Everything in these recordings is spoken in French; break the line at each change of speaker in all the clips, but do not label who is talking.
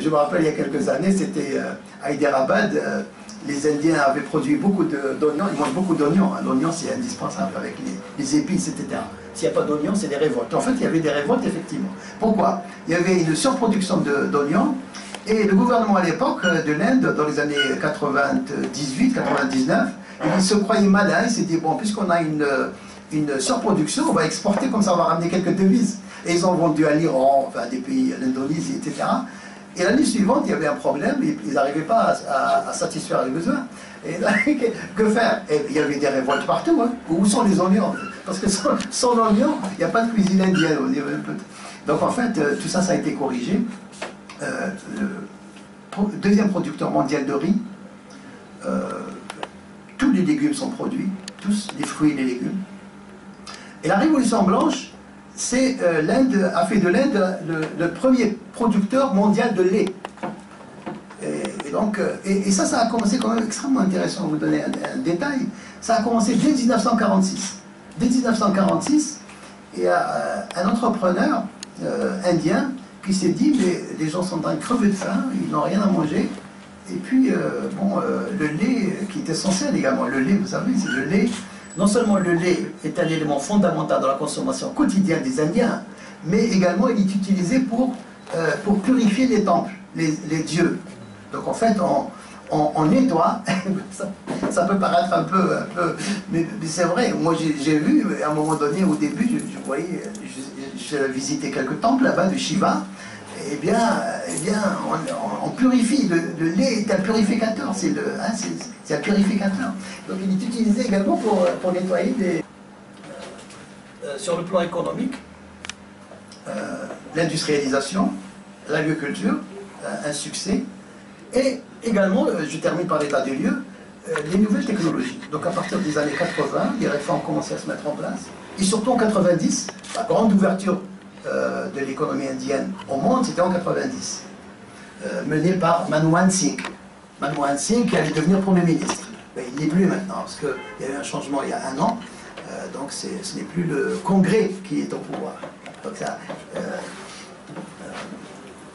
je me rappelle il y a quelques années, c'était à Hyderabad, les Indiens avaient produit beaucoup d'oignons, ils mangent beaucoup d'oignons, hein. L'oignon c'est indispensable avec les épices, etc. S'il n'y a pas d'oignons, c'est des révoltes. En fait, il y avait des révoltes, effectivement. Pourquoi? Il y avait une surproduction d'oignons, et le gouvernement à l'époque de l'Inde, dans les années 98-99, il se croyait malin, il s'est dit, bon, puisqu'on a une surproduction, on va exporter, comme ça on va ramener quelques devises. Et ils ont vendu à l'Iran, enfin des pays, l'Indonésie, etc. Et l'année suivante, il y avait un problème, ils n'arrivaient pas à satisfaire les besoins. Et là, que faire? Et il y avait des révoltes partout. Hein. Où sont les oignons? Parce que sans oignons, il n'y a pas de cuisine indienne. Donc en fait, tout ça, ça a été corrigé. Deuxième producteur mondial de riz. Tous les légumes sont produits, tous les fruits et les légumes. Et la Révolution blanche, c'est l'Inde a fait de l'Inde le premier producteur mondial de lait. Et ça a commencé quand même extrêmement intéressant. Je vais vous donner un détail. Ça a commencé dès 1946. Dès 1946, il y a un entrepreneur indien qui s'est dit, mais les gens sont en train de crever de faim, ils n'ont rien à manger. Et puis, le lait qui est essentiel également, le lait, vous savez, c'est le lait. Non seulement le lait est un élément fondamental dans la consommation quotidienne des Indiens, mais également il est utilisé pour purifier les temples, les dieux. Donc en fait, on nettoie, ça peut paraître un peu mais c'est vrai, moi j'ai vu, à un moment donné, au début, je voyais, j'ai visité quelques temples là-bas de Shiva. Eh bien, on purifie. Le lait est un purificateur, c'est un purificateur. Donc il est utilisé également pour nettoyer des... sur le plan économique, l'industrialisation, l'agriculture, un succès, et également, je termine par l'état des lieux, les nouvelles technologies. Donc à partir des années 80, les réformes commençaient à se mettre en place, et surtout en 90, la grande ouverture de l'économie indienne au monde, c'était en 90, mené par Manmohan Singh. Manmohan Singh qui allait devenir Premier ministre. Mais il n'est plus maintenant, parce qu'il y a eu un changement il y a un an, donc ce n'est plus le Congrès qui est au pouvoir. Donc ça,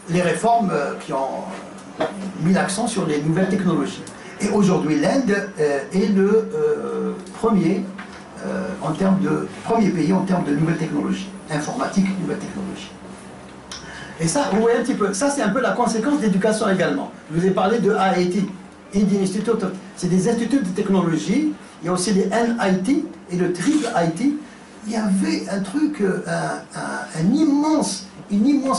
les réformes qui ont mis l'accent sur les nouvelles technologies. Et aujourd'hui, l'Inde est le premier pays en termes de nouvelles technologies. Informatique, nouvelles technologies. Et ça, vous voyez un petit peu, ça c'est un peu la conséquence d'éducation également. Je vous ai parlé de IIT, Indian Institute, c'est des instituts de technologie, il y a aussi les NIT et le triple IT. Il y avait un truc, une immense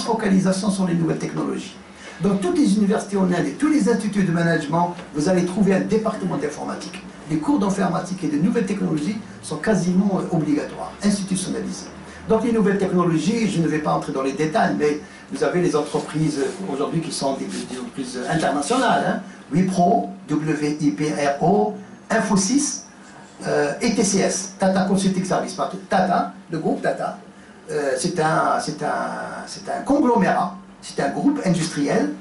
focalisation sur les nouvelles technologies. Dans toutes les universités en Inde et tous les instituts de management, vous allez trouver un département d'informatique. Les cours d'informatique et de nouvelles technologies sont quasiment obligatoires, institutionnalisés. Donc les nouvelles technologies, je ne vais pas entrer dans les détails, mais vous avez les entreprises aujourd'hui qui sont des entreprises internationales, hein, Wipro, WIPRO, Infosys et TCS, Tata Consulting Service. Tata, le groupe Tata, c'est un conglomérat, c'est un groupe industriel.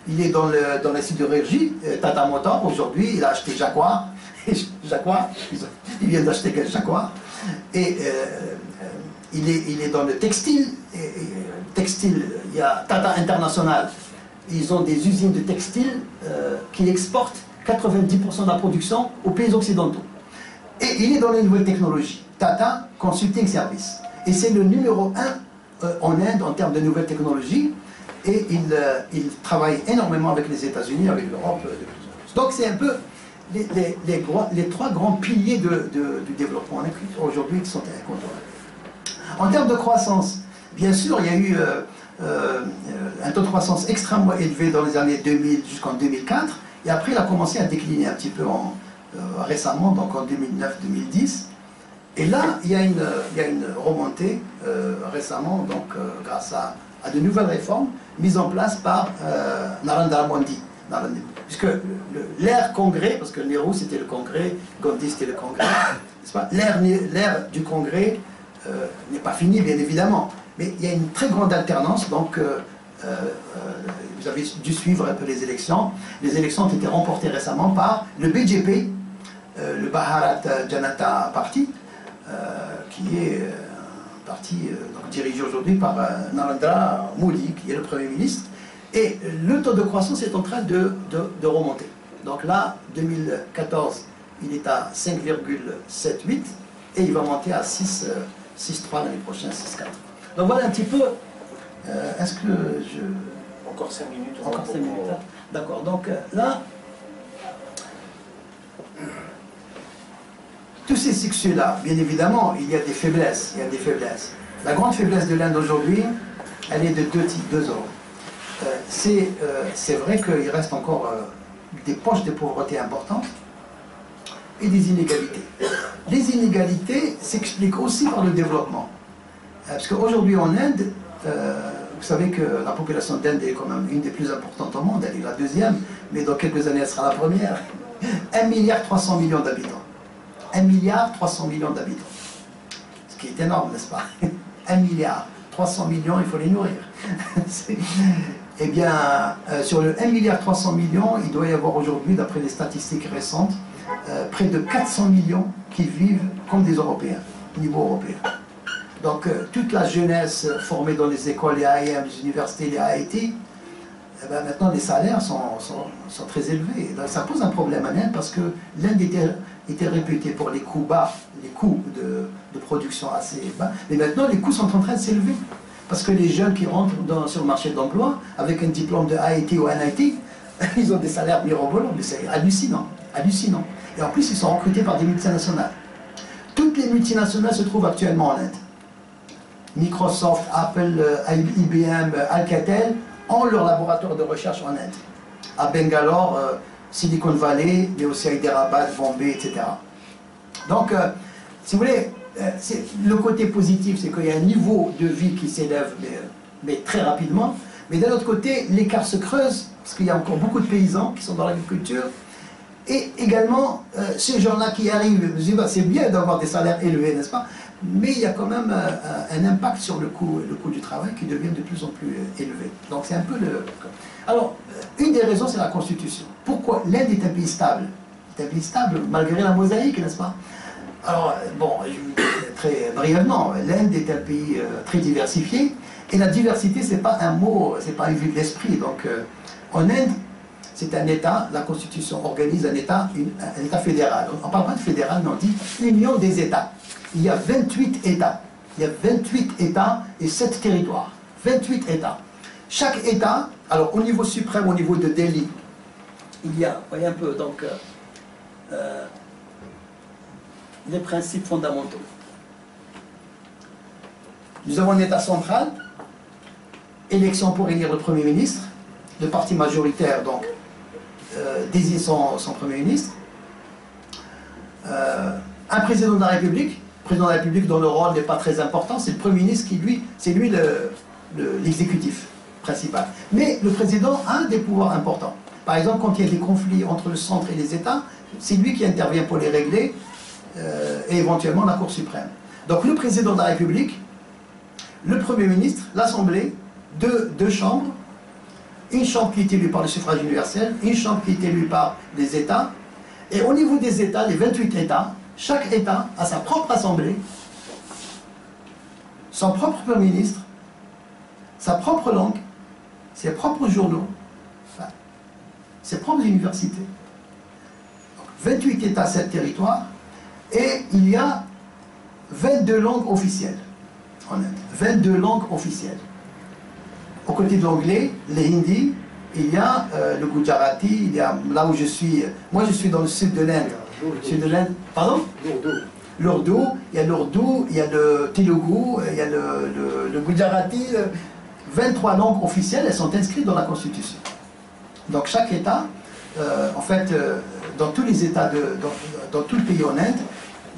Il est dans la sidérurgie, Tata Motors, aujourd'hui, il a acheté Jaguar. Jaguar, il vient d'acheter Jaguar. Et il est dans le textile. Textile, il y a Tata International. Ils ont des usines de textile qui exportent 90% de la production aux pays occidentaux. Et il est dans les nouvelles technologies. Tata Consulting Service. Et c'est le numéro 1 en Inde en termes de nouvelles technologies. Et il travaille énormément avec les États-Unis, avec l'Europe. Donc c'est un peu les trois grands piliers du développement aujourd'hui qui sont incontournables. En termes de croissance, bien sûr, il y a eu un taux de croissance extrêmement élevé dans les années 2000 jusqu'en 2004, et après il a commencé à décliner un petit peu récemment, donc en 2009-2010. Et là, il y a une remontée récemment, donc grâce à de nouvelles réformes mises en place par Narendra Modi. Puisque l'ère congrès, parce que Nehru c'était le congrès, Gandhi c'était le congrès, n'est-ce pas? L'ère du congrès n'est pas finie, bien évidemment, mais il y a une très grande alternance, donc vous avez dû suivre un peu les élections. Les élections ont été remportées récemment par le BJP, le Bharat Janata Party, qui est un parti dirigé aujourd'hui par Narendra Modi, qui est le Premier ministre, Et le taux de croissance est en train de remonter. Donc là, 2014, il est à 5,78 et il va monter à 6,3 l'année prochaine, 6,4. Donc voilà un petit peu. Est-ce que je...
Encore 5 minutes.
Encore 5 minutes. D'accord. Donc là, tous ces succès-là, bien évidemment, il y a des faiblesses. Il y a des faiblesses. La grande faiblesse de l'Inde aujourd'hui, elle est de deux ordres. C'est vrai qu'il reste encore des poches de pauvreté importantes et des inégalités. Les inégalités s'expliquent aussi par le développement. Parce qu'aujourd'hui en Inde, vous savez que la population d'Inde est quand même une des plus importantes au monde, elle est la deuxième, mais dans quelques années elle sera la première. 1,3 milliard d'habitants. 1,3 milliard d'habitants. Ce qui est énorme, n'est-ce pas? 1,3 milliard, il faut les nourrir. Eh bien, sur le 1,3 milliard, il doit y avoir aujourd'hui, d'après les statistiques récentes, près de 400 millions qui vivent comme des Européens, au niveau européen. Donc, toute la jeunesse formée dans les écoles, les IIM, les universités, les IIT, eh bien, maintenant les salaires sont très élevés. Donc, ça pose un problème à l'Inde parce que l'Inde était réputée pour les coûts bas, les coûts de production assez bas, mais maintenant les coûts sont en train de s'élever. Parce que les jeunes qui rentrent sur le marché d'emploi avec un diplôme de IIT ou NIT, ils ont des salaires mirobolants, mais c'est hallucinant, hallucinant. Et en plus, ils sont recrutés par des multinationales. Toutes les multinationales se trouvent actuellement en Inde. Microsoft, Apple, IBM, Alcatel ont leur laboratoire de recherche en Inde. À Bangalore, Silicon Valley, mais aussi à Hyderabad, Bombay, etc. Donc, si vous voulez, le côté positif, c'est qu'il y a un niveau de vie qui s'élève, mais très rapidement. Mais d'un autre côté, l'écart se creuse, parce qu'il y a encore beaucoup de paysans qui sont dans l'agriculture. Et également, ces gens-là qui arrivent, c'est bien d'avoir des salaires élevés, n'est-ce pas? Mais il y a quand même un impact sur le coût du travail qui devient de plus en plus élevé. Donc c'est un peu le... Alors, une des raisons, c'est la Constitution. Pourquoi l'Inde est un pays stable? C'est un pays stable, malgré la mosaïque, n'est-ce pas? Alors, bon, je vous dis très brièvement, l'Inde est un pays très diversifié, et la diversité, c'est pas un mot, c'est pas une vue de l'esprit. Donc, en Inde, c'est un État, la Constitution organise un État fédéral. On ne parle pas de fédéral, mais on dit Union des États. Il y a 28 États. Il y a 28 États et 7 territoires. 28 États. Chaque État, alors au niveau suprême, au niveau de Delhi, il y a, voyez un peu, donc, les principes fondamentaux. Nous avons un État central, élection pour élire le Premier ministre, le parti majoritaire, donc, désigne son Premier ministre, un président de la République, dont le rôle n'est pas très important, c'est le Premier ministre qui, lui, c'est lui l'exécutif principal. Mais le président a des pouvoirs importants. Par exemple, quand il y a des conflits entre le centre et les États, c'est lui qui intervient pour les régler, et éventuellement la Cour suprême. Donc le président de la République, le Premier ministre, l'Assemblée, deux chambres, une chambre qui est élue par le suffrage universel, une chambre qui est élue par les États, et au niveau des États, les 28 États, chaque État a sa propre Assemblée, son propre Premier ministre, sa propre langue, ses propres journaux, enfin, ses propres universités. Donc, 28 États, 7 territoires, et il y a 22 langues officielles en Inde. 22 langues officielles. Aux côtés de l'anglais, les hindi, il y a le gujarati, il y a là où je suis, moi je suis dans le sud de l'Inde. Sud de l'Inde, pardon? L'ourdou, il y a l'ourdou, il y a le telugu, il y a le gujarati. 23 langues officielles, elles sont inscrites dans la Constitution. Donc chaque État, en fait, dans tous les États, dans tout le pays en Inde,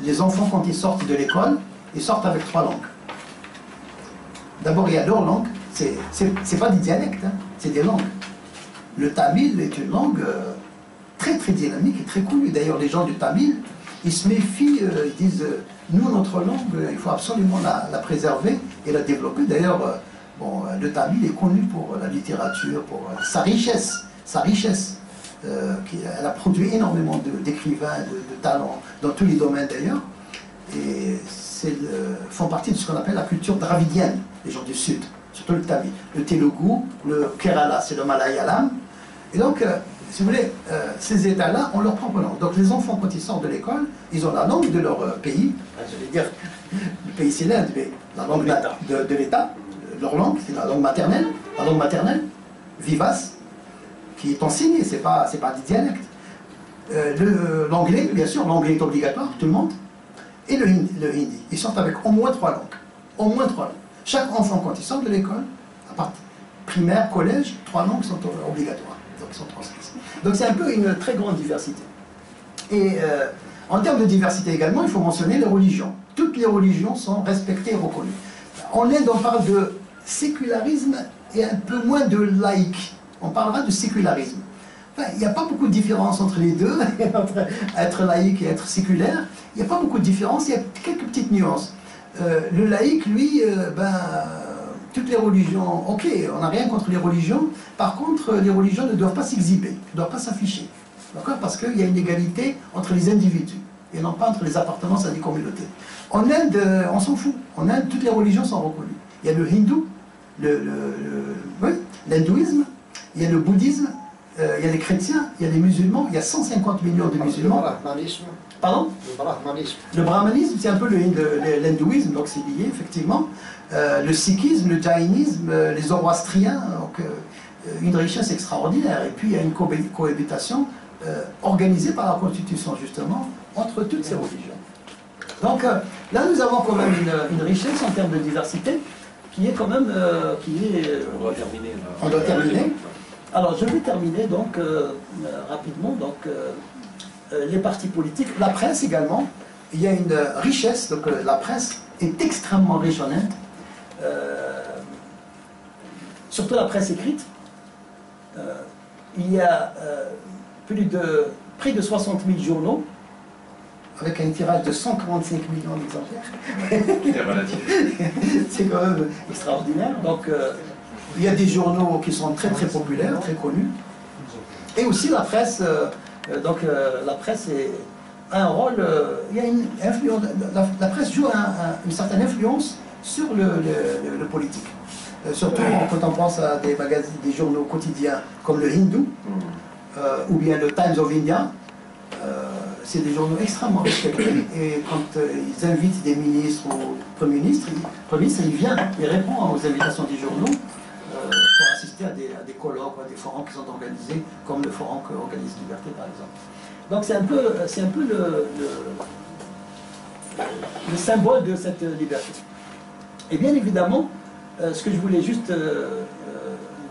les enfants quand ils sortent de l'école, ils sortent avec 3 langues. D'abord il y a leur langue, c'est pas des dialectes, hein, c'est des langues. Le tamil est une langue très très dynamique et très connue. D'ailleurs les gens du tamil, ils se méfient, ils disent nous notre langue, il faut absolument la préserver et la développer. D'ailleurs, bon, le tamil est connu pour la littérature, pour sa richesse. Elle a produit énormément d'écrivains, de talents dans tous les domaines d'ailleurs. Et font partie de ce qu'on appelle la culture dravidienne, les gens du Sud. surtout le Telugu, le Kerala, c'est le Malayalam. Et donc, si vous voulez, ces États-là ont leur propre langue. Donc les enfants, quand ils sortent de l'école, ils ont la langue de leur pays, je vais dire, le pays c'est l'Inde, mais la langue de l'État, leur langue, c'est la langue maternelle, vivace, qui est enseignée, c'est pas des dialectes. L'anglais, bien sûr, l'anglais est obligatoire, tout le monde, et le hindi. Ils sortent avec au moins 3 langues. Au moins 3 langues. Chaque enfant, quand il sort de l'école, à part primaire, collège, 3 langues sont obligatoires, donc ils sont transmises. Donc c'est un peu une très grande diversité. Et en termes de diversité également, il faut mentionner les religions. Toutes les religions sont respectées et reconnues. En Inde, on parle de sécularisme et un peu moins de laïque. On parlera de sécularisme. Enfin, il n'y a pas beaucoup de différence entre les deux, entre être laïque et être séculaire. Il n'y a pas beaucoup de différence, il y a quelques petites nuances. Le laïque, lui, toutes les religions, ok, on n'a rien contre les religions. Par contre, les religions ne doivent pas s'exhiber, ne doivent pas s'afficher. D'accord? Parce qu'il y a une égalité entre les individus et non pas entre les appartenances à des communautés. En Inde, on s'en fout. En Inde, toutes les religions sont reconnues. Il y a le hindou, l'hindouisme, il y a le bouddhisme, il y a les chrétiens, il y a les musulmans, il y a 150 millions de musulmans.
Le brahmanisme.
Pardon?
Le brahmanisme.
Le brahmanisme, c'est un peu l'hindouisme, donc c'est lié, effectivement. Le sikhisme, le jainisme, les zoroastriens, donc une richesse extraordinaire. Et puis il y a une cohabitation organisée par la Constitution, justement, entre toutes ces religions. Donc là, nous avons quand même une richesse en termes de diversité qui est quand même...
On doit terminer.
On doit terminer. Alors, je vais terminer donc rapidement. Donc, les partis politiques, la presse également. Il y a une richesse, donc la presse est extrêmement riche en Inde. Surtout la presse écrite. Il y a près de 60 000 journaux, avec un tirage de 145 millions d'exemplaires.
C'est relatif.
C'est quand même extraordinaire. Donc, il y a des journaux qui sont très très populaires, très connus. Et aussi la presse, la presse a un rôle, il y a une influence, la presse joue une certaine influence sur le politique. Surtout quand on pense à des magazines, des journaux quotidiens comme le Hindu, ou bien le Times of India. C'est des journaux extrêmement respectés et quand ils invitent des ministres ou premiers ministres, il vient, il répond aux invitations des journaux pour assister à des colloques, à des forums qui sont organisés, comme le forum qu'organise Liberté par exemple. Donc c'est un peu le symbole de cette liberté. Et bien évidemment, ce que je voulais juste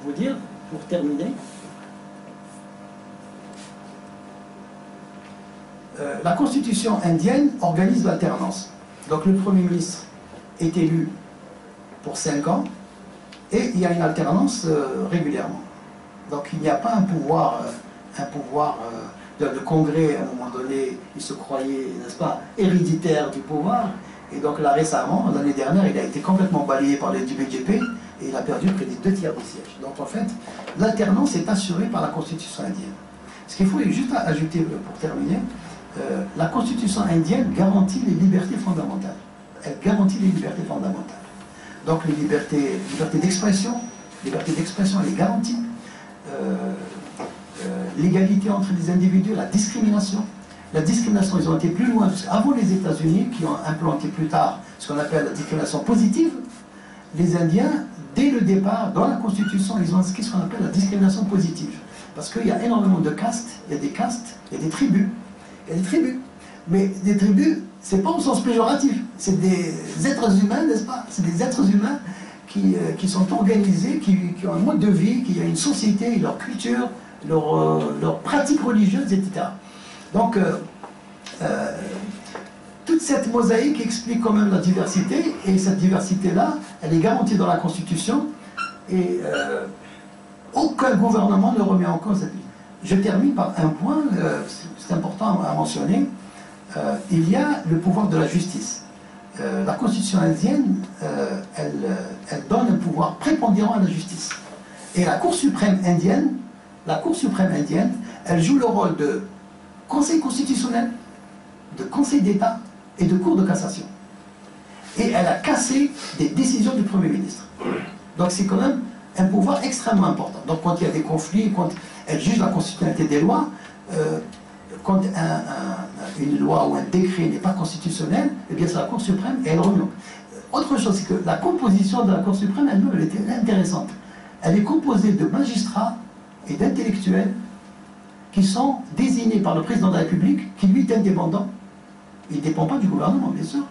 vous dire pour terminer, la constitution indienne organise l'alternance. Donc le Premier ministre est élu pour 5 ans et il y a une alternance régulièrement. Donc il n'y a pas un pouvoir le Congrès, à un moment donné, il se croyait, n'est-ce pas, héréditaire du pouvoir. Et donc là récemment, l'année dernière, il a été complètement balayé par le BJP et il a perdu près des 2 tiers des sièges. Donc en fait, l'alternance est assurée par la constitution indienne. Ce qu'il faut juste ajouter pour terminer, la constitution indienne garantit les libertés fondamentales. Elle garantit les libertés fondamentales. Donc les libertés d'expression, elle est garantie. L'égalité entre les individus, la discrimination. La discrimination, ils ont été plus loin. Avant les États-Unis, qui ont implanté plus tard ce qu'on appelle la discrimination positive, les Indiens, dès le départ, dans la Constitution, ils ont inscrit ce qu'on appelle la discrimination positive. Parce qu'il y a énormément de castes, il y a des castes, il y a des tribus. Il y a des tribus. Mais des tribus, c'est pas au sens péjoratif. C'est des êtres humains, n'est-ce pas? C'est des êtres humains qui sont organisés, qui ont un mode de vie, qui ont une société, leur culture, leur pratique religieuse, etc. Donc, toute cette mosaïque explique quand même la diversité, et cette diversité-là, elle est garantie dans la Constitution, et aucun gouvernement ne remet en cause cette vie. Je termine par un point, c'est important à mentionner, il y a le pouvoir de la justice. La Constitution indienne, elle donne un pouvoir prépondérant à la justice. Et la Cour suprême indienne, elle joue le rôle de Conseil constitutionnel, de Conseil d'État et de Cour de cassation. Et elle a cassé des décisions du Premier ministre. Donc c'est quand même un pouvoir extrêmement important. Donc quand il y a des conflits, quand elle juge la constitutionnalité des lois, quand une loi ou un décret n'est pas constitutionnel, eh bien c'est la Cour suprême et elle remet. Autre chose, c'est que la composition de la Cour suprême elle-même, elle était intéressante. Elle est composée de magistrats et d'intellectuels qui sont désignés par le président de la République, qui lui est indépendant. Il ne dépend pas du gouvernement, bien sûr,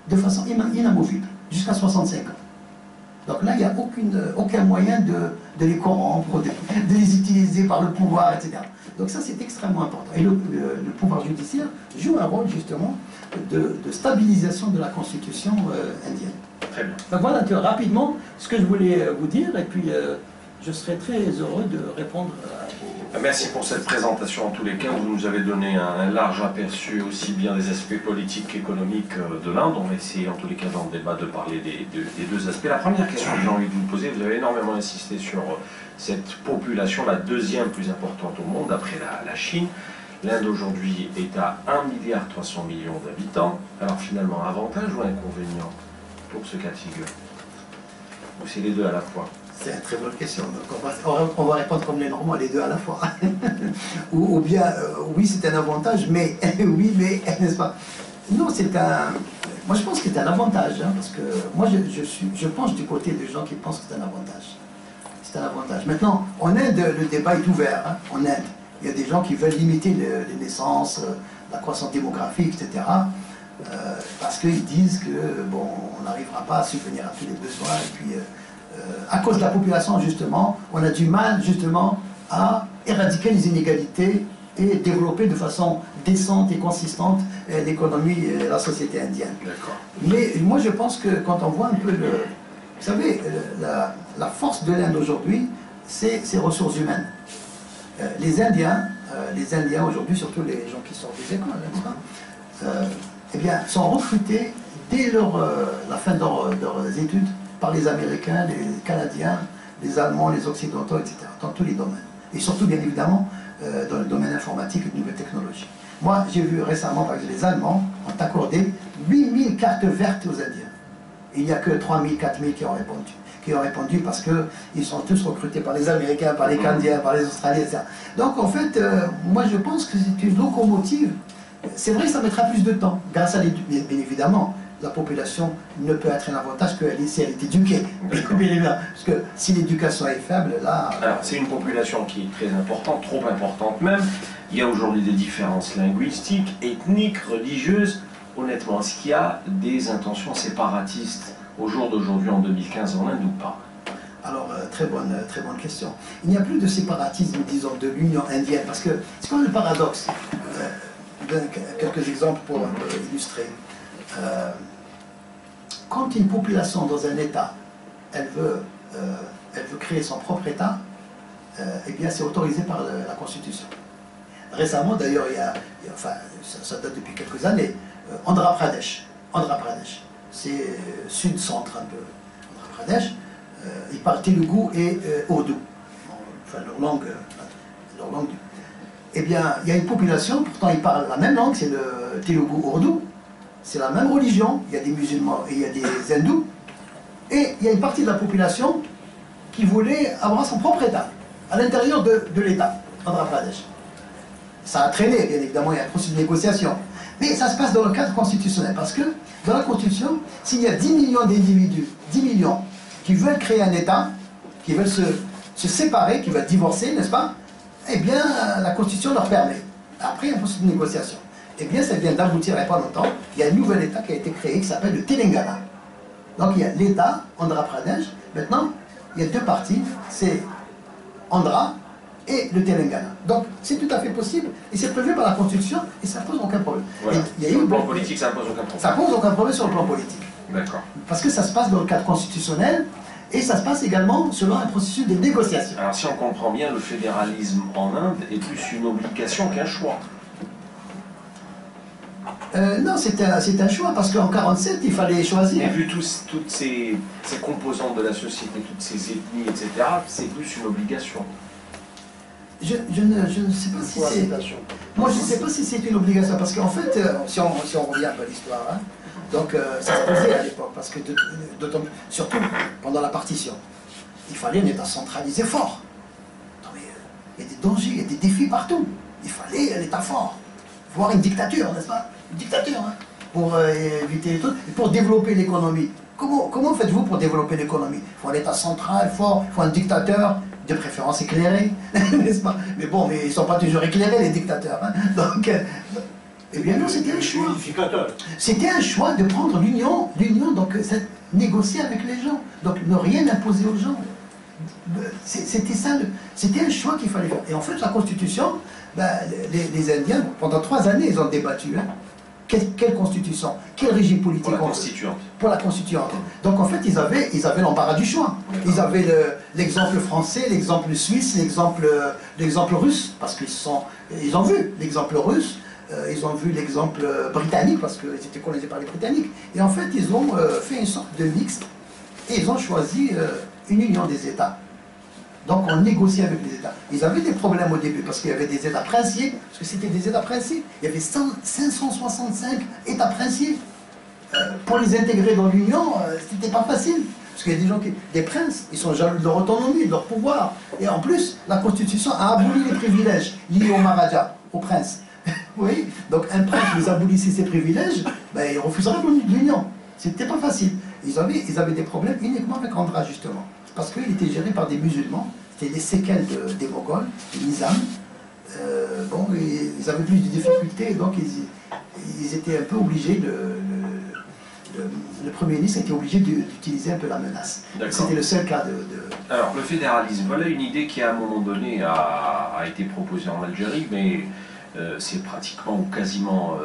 de façon inamovible, jusqu'à 65 ans. Donc là, il n'y a aucun moyen de les corrompre, de les utiliser par le pouvoir, etc. Donc ça, c'est extrêmement important. Et le pouvoir judiciaire joue un rôle, justement, de stabilisation de la constitution indienne.
Très bien.
Donc voilà, rapidement, ce que je voulais vous dire, et puis je serai très heureux de répondre à vos...
Merci pour cette présentation en tous les cas. Vous nous avez donné un large aperçu aussi bien des aspects politiques qu'économiques de l'Inde. On va essayer en tous les cas dans le débat de parler des deux aspects. La première question que j'ai envie de vous poser, vous avez énormément insisté sur cette population, la deuxième plus importante au monde après la Chine. L'Inde aujourd'hui est à 1,3 milliard d'habitants. Alors finalement, avantage ou inconvénient pour ce cas de figure? Ou c'est les deux à la fois?
C'est une très bonne question. Donc on va répondre comme les Normands, les deux à la fois. ou bien, oui, c'est un avantage, mais oui, mais, n'est-ce pas? Non, c'est un... Moi, je pense que c'est un avantage, hein, parce que moi, je penche du côté des gens qui pensent que c'est un avantage. C'est un avantage. Maintenant, en Inde, le débat est ouvert. Hein, en Inde, il y a des gens qui veulent limiter les naissances, la croissance démographique, etc. Parce qu'ils disent que, bon, on n'arrivera pas à subvenir à tous les besoins, et puis... à cause de la population, justement, on a du mal, justement, à éradiquer les inégalités et développer de façon décente et consistante l'économie et la société indienne. Mais moi, je pense que quand on voit un peu le... Vous savez, la force de l'Inde aujourd'hui, c'est ses ressources humaines. Les Indiens aujourd'hui, surtout les gens qui sortent des écoles, n'est-ce pas, eh bien, sont recrutés dès la fin de leurs études par les Américains, les Canadiens, les Allemands, les Occidentaux, etc., dans tous les domaines. Et surtout, bien évidemment, dans le domaine informatique et de nouvelles technologies. Moi, j'ai vu récemment, par exemple, les Allemands ont accordé 8000 cartes vertes aux Indiens. Il n'y a que 3000, 4000 qui ont répondu. Qui ont répondu parce qu'ils sont tous recrutés par les Américains, par les Canadiens, par les Australiens, etc. Donc, en fait, moi, je pense que c'est une locomotive. C'est vrai que ça mettra plus de temps, grâce à l'éducation, bien évidemment. La population ne peut être un avantage si elle est éduquée. Parce que si l'éducation est faible, là...
Alors, c'est une population qui est très importante, trop importante même. Il y a aujourd'hui des différences linguistiques, ethniques, religieuses. Honnêtement, est-ce qu'il y a des intentions séparatistes au jour d'aujourd'hui, en 2015, en Inde ou pas?
Alors, très bonne question. Il n'y a plus de séparatisme, disons, de l'Union indienne, parce que c'est quand même le paradoxe. Je donne quelques exemples pour illustrer. Quand une population dans un État, elle veut créer son propre État, eh bien c'est autorisé par la Constitution. Récemment, d'ailleurs, enfin, ça date depuis quelques années, Andhra Pradesh, c'est sud-centre un peu, Andhra Pradesh, ils parlent Telugu et Urdu, enfin leur langue. Eh bien, il y a une population, pourtant ils parlent la même langue, c'est le Telugu-Urdu. C'est la même religion, il y a des musulmans et il y a des hindous. Et il y a une partie de la population qui voulait avoir son propre État, à l'intérieur de l'État, Andhra Pradesh. Ça a traîné, bien évidemment, il y a un processus de négociation. Mais ça se passe dans le cadre constitutionnel, parce que dans la Constitution, s'il y a 10 millions d'individus, 10 millions, qui veulent créer un État, qui veulent se séparer, qui veulent divorcer, n'est-ce pas? Eh bien, la Constitution leur permet. Après, il y a un processus de négociation. Eh bien, ça vient d'aboutir il n'y a pas longtemps. Il y a un nouvel État qui a été créé qui s'appelle le Telangana. Donc il y a l'État, Andhra Pradesh. Maintenant, il y a deux parties, c'est Andhra et le Telangana. Donc c'est tout à fait possible et c'est prévu par la Constitution et ça ne pose aucun problème.
Voilà. Sur le plan politique, ça ne pose aucun problème.
Ça ne pose aucun problème sur le plan politique.
D'accord.
Parce que ça se passe dans le cadre constitutionnel et ça se passe également selon un processus de négociation.
Alors si on comprend bien, le fédéralisme en Inde est plus une obligation qu'un choix.
Non, c'est un choix, parce qu'en 1947, il fallait choisir.
Mais vu toutes ces composantes de la société, toutes ces ethnies, etc., c'est plus une obligation.
Je ne sais pas si c'est... Moi, je ne sais pas si c'est une obligation, parce qu'en fait, si on revient un peu à l'histoire, hein, donc ça se posait à l'époque, parce que surtout pendant pendant la partition. Il fallait un État centralisé fort. Non, mais, il y a des dangers, il y a des défis partout. Il fallait un État fort. Voire une dictature, n'est-ce pas? Une dictature, hein, pour éviter les trucs, et pour développer l'économie. Comment faites-vous pour développer l'économie? Il faut un État central fort, il faut un dictateur, de préférence éclairé, n'est-ce pas? Mais bon, mais ils ne sont pas toujours éclairés, les dictateurs. Hein. Donc, eh bien non, c'était un choix. C'était un choix de prendre l'union, donc négocier avec les gens, donc ne rien imposer aux gens. C'était ça, c'était un choix qu'il fallait faire. Et en fait, la Constitution, ben, les Indiens, pendant 3 années, ils ont débattu. Hein. Quelle constitution? Quel régime politique?
Pour la constituante.
Pour la constituante. Donc en fait, ils avaient l'embarras du choix. Ils avaient l'exemple français, l'exemple suisse, l'exemple russe, parce ils ont vu l'exemple russe, ils ont vu l'exemple britannique, parce qu'ils étaient colonisés par les Britanniques. Et en fait, ils ont fait une sorte de mixte, et ils ont choisi une union des États. Donc on négociait avec les États. Ils avaient des problèmes au début parce qu'il y avait des États princiers, parce que c'était des États princiers. Il y avait 565 États princiers. Pour les intégrer dans l'Union, c'était pas facile. Parce qu'il y a des gens des princes, ils sont jaloux de leur autonomie, de leur pouvoir. Et en plus, la Constitution a aboli les privilèges liés au Maharaja, au prince. Oui, donc un prince qui vous abolissait ses privilèges, ben, il refuserait l'Union. C'était pas facile. Ils avaient des problèmes uniquement avec Andhra, justement. Parce qu'il était géré par des musulmans, c'était des séquelles des Mongols, des Nizam. Bon, ils avaient plus de difficultés, donc ils étaient un peu obligés le Premier ministre était obligé d'utiliser un peu la menace. C'était le seul cas
Alors, le fédéralisme, voilà une idée qui, à un moment donné, a été proposée en Algérie, mais c'est pratiquement ou quasiment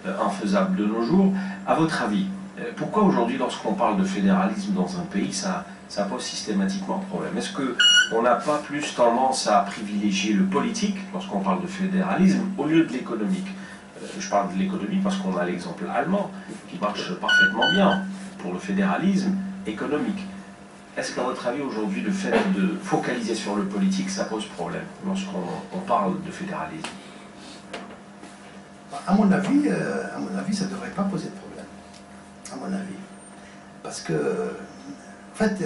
infaisable de nos jours. À votre avis, pourquoi aujourd'hui, lorsqu'on parle de fédéralisme dans un pays, ça pose systématiquement problème? Est-ce qu'on n'a pas plus tendance à privilégier le politique lorsqu'on parle de fédéralisme au lieu de l'économique? Je parle de l'économie parce qu'on a l'exemple allemand qui marche parfaitement bien pour le fédéralisme économique. Est-ce qu'à votre avis aujourd'hui le fait de focaliser sur le politique ça pose problème lorsqu'on parle de fédéralisme?
À mon avis, ça ne devrait pas poser de problème. À mon avis. Parce que en fait,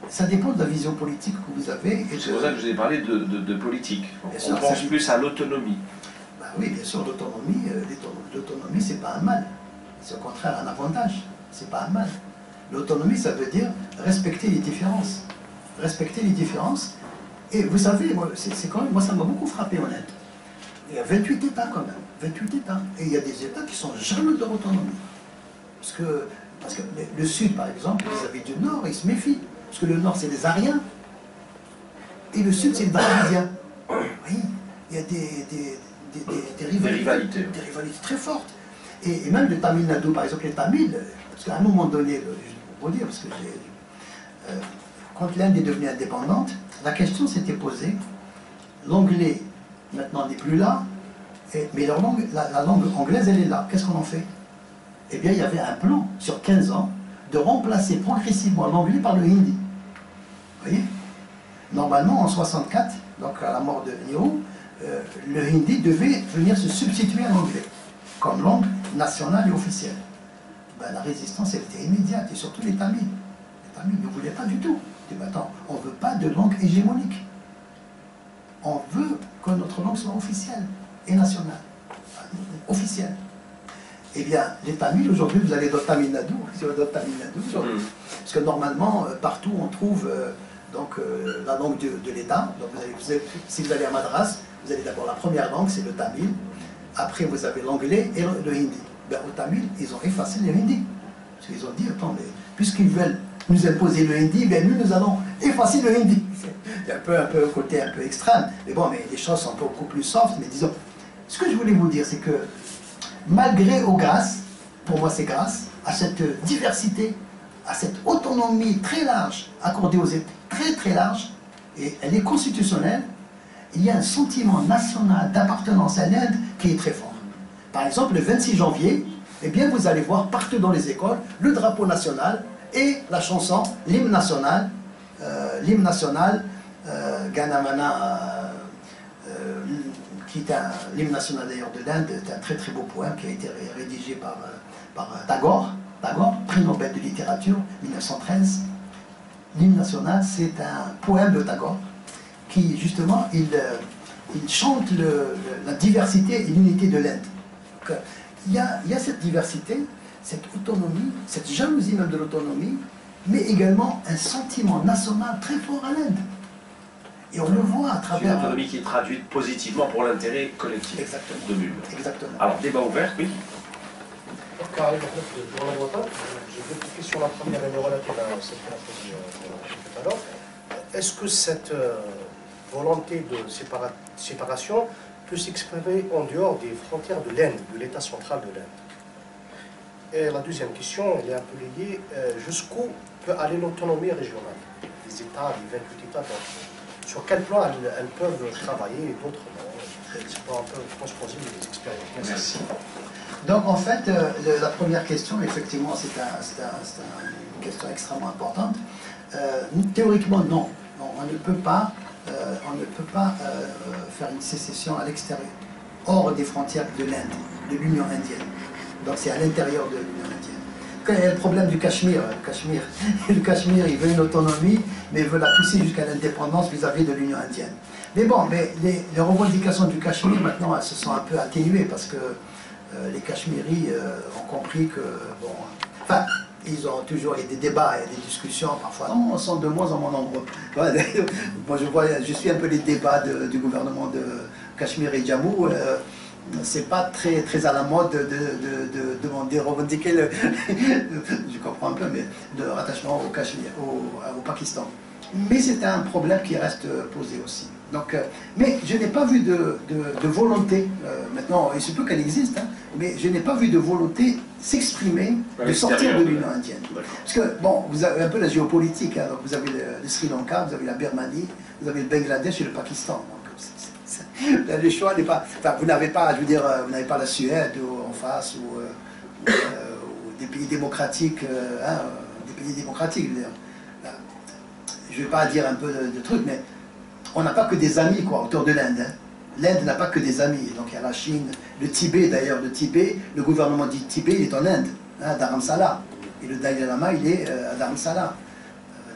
ça dépend de la vision politique que vous avez.
C'est pour ça que je vous ai parlé de politique. On pense plus à l'autonomie.
Ben oui, bien sûr, l'autonomie, c'est pas un mal. C'est au contraire un avantage. C'est pas un mal. L'autonomie, ça veut dire respecter les différences. Respecter les différences. Et vous savez, moi, ça m'a beaucoup frappé en Inde. Il y a 28 États quand même. 28 États. Et il y a des États qui sont jaloux de leur autonomie. Parce que le Sud, par exemple, vis-à-vis du Nord, ils se méfient. Parce que le Nord, c'est les Aryens. Et le Sud, c'est les Dravidiens. Oui, il y a des rivalités. Des rivalités très fortes. Et même le Tamil Nadu, par exemple, les Tamils, parce qu'à un moment donné, je vais vous dire, parce que quand l'Inde est devenue indépendante, la question s'était posée. L'anglais, maintenant, n'est plus là, mais la langue anglaise, elle est là. Qu'est-ce qu'on en fait? Eh bien, il y avait un plan sur 15 ans de remplacer progressivement l'anglais par le hindi. Vous voyez? Normalement, en 64, donc à la mort de Nehru, le hindi devait venir se substituer à l'anglais comme langue nationale et officielle. Ben, la résistance, elle était immédiate, et surtout les Tamils. Les Tamils ne voulaient pas du tout. Ils disaient, attends, on ne veut pas de langue hégémonique. On veut que notre langue soit officielle et nationale. Enfin, officielle. Eh bien, les Tamils, aujourd'hui, vous allez dans le Tamil Nadu, parce que normalement, partout, on trouve la langue de l'État. Donc, si vous allez à Madras, vous avez d'abord la première langue, c'est le Tamil. Après, vous avez l'anglais et le hindi. Ben, au Tamil, ils ont effacé le hindi. Parce qu'ils ont dit, attends, mais puisqu'ils veulent nous imposer le hindi, bien nous allons effacer le hindi. Il y a un peu un côté un peu extrême. Mais bon, mais les choses sont beaucoup plus soft. Mais disons, ce que je voulais vous dire, c'est que malgré grâce, pour moi c'est grâce, à cette diversité, à cette autonomie très large, accordée aux États, très très large, et elle est constitutionnelle, il y a un sentiment national d'appartenance à l'Inde qui est très fort. Par exemple, le 26 janvier, eh bien, vous allez voir partout dans les écoles le drapeau national et la chanson, l'hymne national, Ganamana, qui est l'hymne national d'ailleurs de l'Inde, c'est un très très beau poème qui a été rédigé par Tagore, prix Nobel de littérature, 1913. l'hymne national, c'est un poème de Tagore qui, justement, il chante la diversité et l'unité de l'Inde. Il y a cette diversité, cette autonomie, cette jalousie même de l'autonomie, mais également un sentiment national très fort à l'Inde. Et on le voit à travers...
Une autonomie qui est traduite positivement pour l'intérêt collectif.
Exactement.
De l'UE.
Exactement.
Alors, débat ouvert, oui.
J'ai deux petites questions. La première est relative à cette qu'on a posée tout à l'heure. Est-ce que cette volonté de séparation peut s'exprimer en dehors des frontières de l'Inde, de l'État central de l'Inde? Et la deuxième question, elle est un peu liée, jusqu'où peut aller l'autonomie régionale des États, des 28 États? Donc, sur quel plan elles peuvent travailler et d'autres non? C'est pas un peu transposer les expériences.
Merci.
Donc en fait, la première question, effectivement, c'est une question extrêmement importante. Théoriquement, non. On ne peut pas faire une sécession à l'extérieur, hors des frontières de l'Inde, de l'Union indienne. Donc c'est à l'intérieur de l'Union indienne. Quand il y a le problème du Cachemire, le Cachemire, il veut une autonomie, mais il veut la pousser jusqu'à l'indépendance vis-à-vis de l'Union indienne. Mais bon, les revendications du Cachemire, maintenant, elles se sont un peu atténuées parce que les Cachemiris ont compris que, bon, enfin, ils ont toujours des débats et des discussions parfois. On sent de moins en moins nombreux. Moi, je suis un peu les débats du gouvernement de Cachemire et Jammu. C'est pas très à la mode de demander, revendiquer le, je comprends un peu, mais le rattachement au Cachemire, au Pakistan. Mais c'est un problème qui reste posé aussi. Donc, mais je n'ai pas vu de volonté, maintenant il se peut qu'elle existe, hein, mais je n'ai pas vu de volonté s'exprimer de sortir de l'Union indienne. Parce que, bon, vous avez un peu la géopolitique, hein, donc vous avez le Sri Lanka, vous avez la Birmanie, vous avez le Bangladesh et le Pakistan. Donc, le choix n'est pas... Enfin, vous n'avez pas, je veux dire, vous n'avez pas la Suède en face ou des pays démocratiques, des pays démocratiques, je veux dire. Je ne vais pas dire un peu de trucs, mais on n'a pas que des amis quoi, autour de l'Inde. Hein. L'Inde n'a pas que des amis. Donc il y a la Chine, le Tibet d'ailleurs, le gouvernement du Tibet il est en Inde, hein, Dharamsala. Et le Dalai Lama il est à Dharamsala.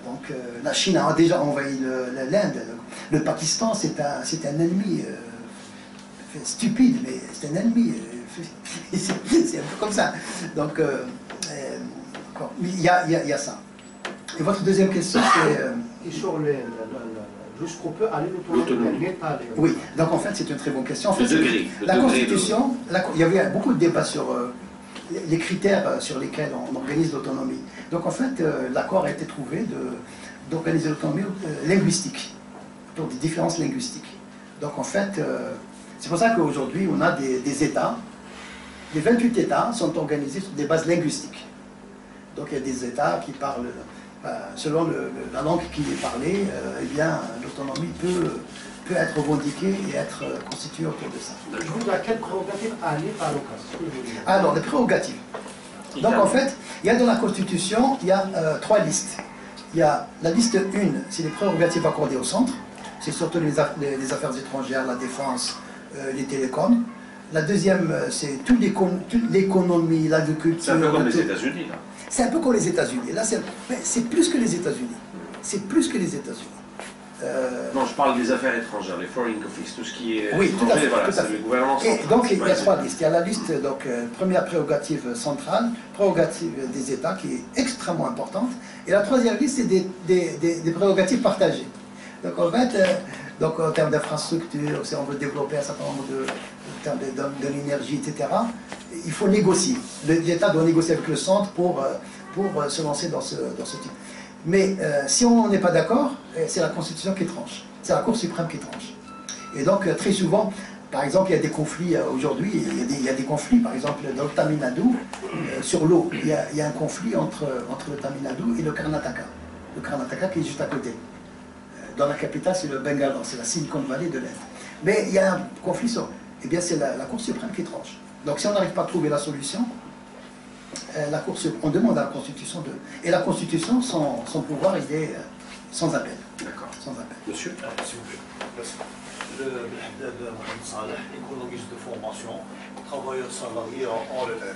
Donc la Chine a déjà envahi l'Inde. Le Pakistan c'est un ennemi stupide, mais c'est un ennemi. C'est un peu comme ça. Donc il y a ça. Et votre deuxième question c'est...
Et sur jusqu'où peut aller l'autonomie de l'État?
Oui, donc en fait c'est une très bonne question. En fait, la Constitution, il y avait beaucoup de débats sur les critères sur lesquels on organise l'autonomie. Donc en fait, l'accord a été trouvé d'organiser l'autonomie linguistique, autour des différences linguistiques. Donc en fait, c'est pour ça qu'aujourd'hui on a des États, les 28 États sont organisés sur des bases linguistiques. Donc il y a des États qui parlent... selon la langue qui est parlée, eh bien, l'autonomie peut être revendiquée et être constituée autour de ça.
Je vous dis à quelles prérogatives aller par l'occasion?
Alors, les prérogatives. Donc, en fait, il y a dans la Constitution, il y a 3 listes. Il y a la liste 1, c'est les prérogatives accordées au centre. C'est surtout les affaires étrangères, la défense, les télécoms. La deuxième, c'est toute l'économie, l'agriculture...
C'est un peu comme les États-Unis, là.
C'est un peu comme les États-Unis. Là, c'est plus que les États-Unis. C'est plus que les États-Unis.
Non, je parle des affaires étrangères, les foreign office, tout ce qui est...
Oui, tout à fait.
Voilà,
tout à fait.
Le gouvernement central.
Et donc, il y a 3 listes. Il y a la liste, donc, première prérogative centrale, prérogative des États, qui est extrêmement importante. Et la 3e liste, c'est des prérogatives partagées. Donc, en fait, donc, en termes d'infrastructure, si on veut développer un certain nombre en termes de l'énergie, etc., il faut négocier. L'État doit négocier avec le centre pour se lancer dans ce type. Mais si on n'est pas d'accord, c'est la Constitution qui tranche. C'est la Cour suprême qui tranche. Et donc, très souvent, par exemple, il y a des conflits aujourd'hui, il y a des conflits, par exemple, dans le Tamil Nadu, sur l'eau. Il y a un conflit entre le Tamil Nadu et le Karnataka. Le Karnataka qui est juste à côté. Dans la capitale, c'est le Bangalore, c'est la Silicon Valley de l'Est. Mais il y a un conflit sur... Eh bien, c'est la Cour suprême qui tranche. Donc, si on n'arrive pas à trouver la solution, on demande à la Constitution de... Et la Constitution, son pouvoir, il est sans appel.
D'accord.
Sans appel.
Monsieur,
s'il vous plaît. Mohamed Saleh, économiste de formation, travailleur salarié en Inde.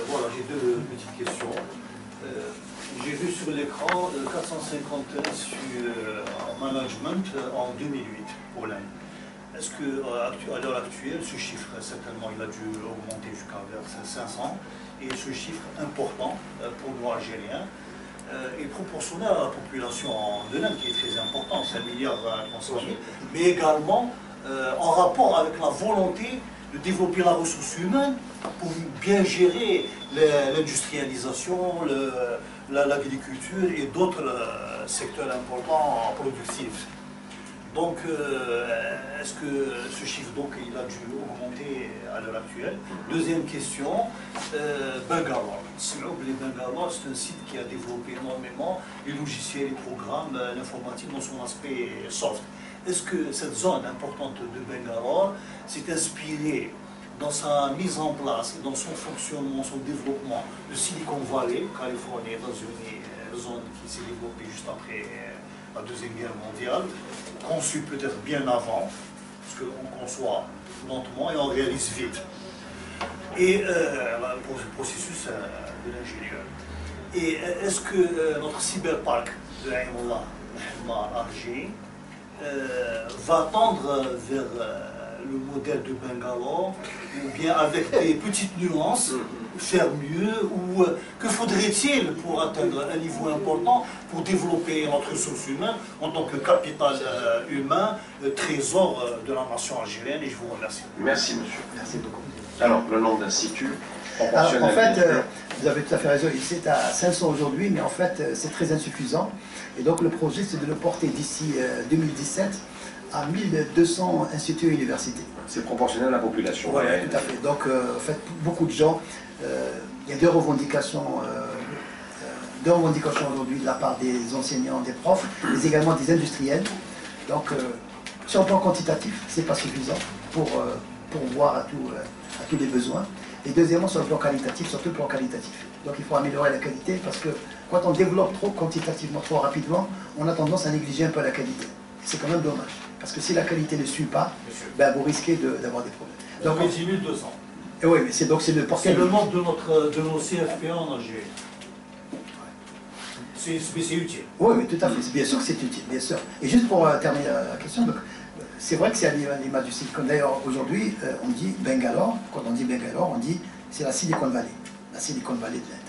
Voilà, j'ai 2 petites questions. J'ai vu sur l'écran 451 sur management en 2008 pour l'Inde. Est-ce qu'à l'heure actuelle, ce chiffre, certainement, il a dû augmenter jusqu'à vers 500, et ce chiffre important pour nous Algériens est proportionnel à la population de l'Inde, qui est très importante, 5 milliards mais également en rapport avec la volonté de développer la ressource humaine pour bien gérer l'industrialisation, l'agriculture et d'autres secteurs importants productifs. Donc, est-ce que ce chiffre, donc, il a dû augmenter à l'heure actuelle? Deuxième question, Bangalore. Les Bangalore, c'est un site qui a développé énormément les logiciels, les programmes, l'informatique dans son aspect soft. Est-ce que cette zone importante de Bangalore s'est inspirée dans sa mise en place, dans son fonctionnement, son développement de Silicon Valley, Californie, États-Unis, zone qui s'est développée juste après la Deuxième Guerre mondiale, conçue peut-être bien avant, parce qu'on conçoit lentement et on réalise vite. Et le processus de l'ingénieur. Et est-ce que notre cyberpark de Aïmoula, Alger, va tendre vers le modèle de Bangalore, ou bien avec des petites nuances, faire mieux, ou que faudrait-il pour atteindre un niveau important pour développer notre ressource humaine en tant que capital humain, trésor de la nation algérienne, et je vous remercie.
Merci monsieur.
Merci beaucoup.
Alors, le nombre d'instituts
En fait, vous avez tout à fait raison, c'est à 500 aujourd'hui, mais en fait, c'est très insuffisant. Et donc, le projet, c'est de le porter d'ici 2017 à 1200 instituts et universités.
C'est proportionnel à la population.
Oui, tout à fait. Donc, en fait, beaucoup de gens, il y a deux revendications aujourd'hui de la part des enseignants, des profs, mais également des industriels. Donc, sur le plan quantitatif, ce n'est pas suffisant pour voir à tous les besoins. Et deuxièmement, sur le plan qualitatif, surtout le plan qualitatif. Donc il faut améliorer la qualité parce que quand on développe trop quantitativement, trop rapidement, on a tendance à négliger un peu la qualité. C'est quand même dommage. Parce que si la qualité ne suit pas, ben, vous risquez d'avoir des problèmes.
Donc 1200.
Et oui, mais c'est le porter.
C'est le nombre de nos CFP en Algérie. C'est utile.
Oui, mais tout à fait. Bien sûr que c'est utile, bien sûr. Et juste pour terminer la question, c'est vrai que c'est à l'image du Silicon. D'ailleurs, aujourd'hui, on dit Bangalore. Quand on dit Bangalore, on dit c'est la Silicon Valley. La Silicon Valley de l'Inde.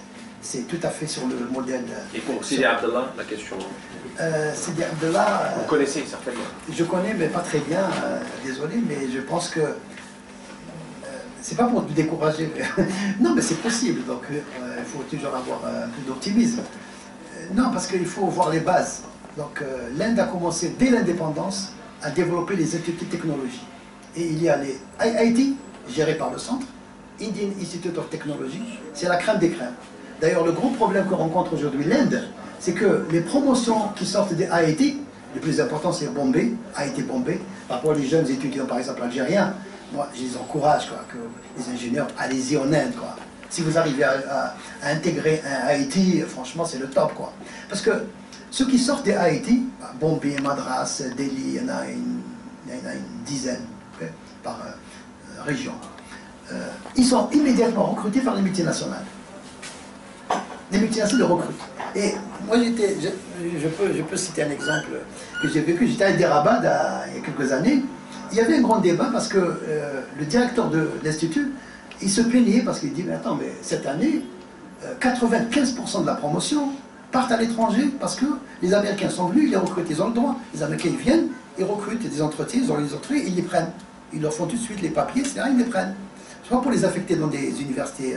C'est tout à fait sur le modèle.
Et pour Sidi Abdallah, la question.
Sidi Abdallah.
Vous connaissez certainement.
Je connais, mais pas très bien. Désolé, mais je pense que. C'est pas pour te décourager. Non, mais c'est possible. Donc, il faut toujours avoir un peu d'optimisme. Non, parce qu'il faut voir les bases. Donc, l'Inde a commencé dès l'indépendance à développer les instituts de technologie. Et il y a les IIT, gérés par le centre, Indian Institute of Technology, c'est la crème des crèmes. D'ailleurs, le gros problème que rencontre aujourd'hui l'Inde, c'est que les promotions qui sortent des IIT, le plus important c'est Bombay, IIT Bombay, par rapport aux jeunes étudiants, par exemple algériens, moi je les encourage, quoi, que les ingénieurs, allez-y en Inde, quoi. Si vous arrivez à intégrer un IIT, franchement c'est le top, quoi. Parce que ceux qui sortent des IIT, Bombay, Madras, Delhi, il y en a une dizaine, okay, par région. Ils sont immédiatement recrutés par les multinationales. Les multinationales les recrutent. Et moi, je peux citer un exemple que j'ai vécu. J'étais à Hyderabad il y a quelques années. Il y avait un grand débat parce que le directeur de l'institut, il se plaignait parce qu'il dit, mais attends, mais cette année, 95% de la promotion partent à l'étranger parce que les Américains sont venus, ils les recrutent, ils ont le droit. Les Américains, ils viennent, ils recrutent des entretiens, ils ont les entretiens, ils les prennent. Ils leur font tout de suite les papiers, etc., ils les prennent. Soit pour les affecter dans des universités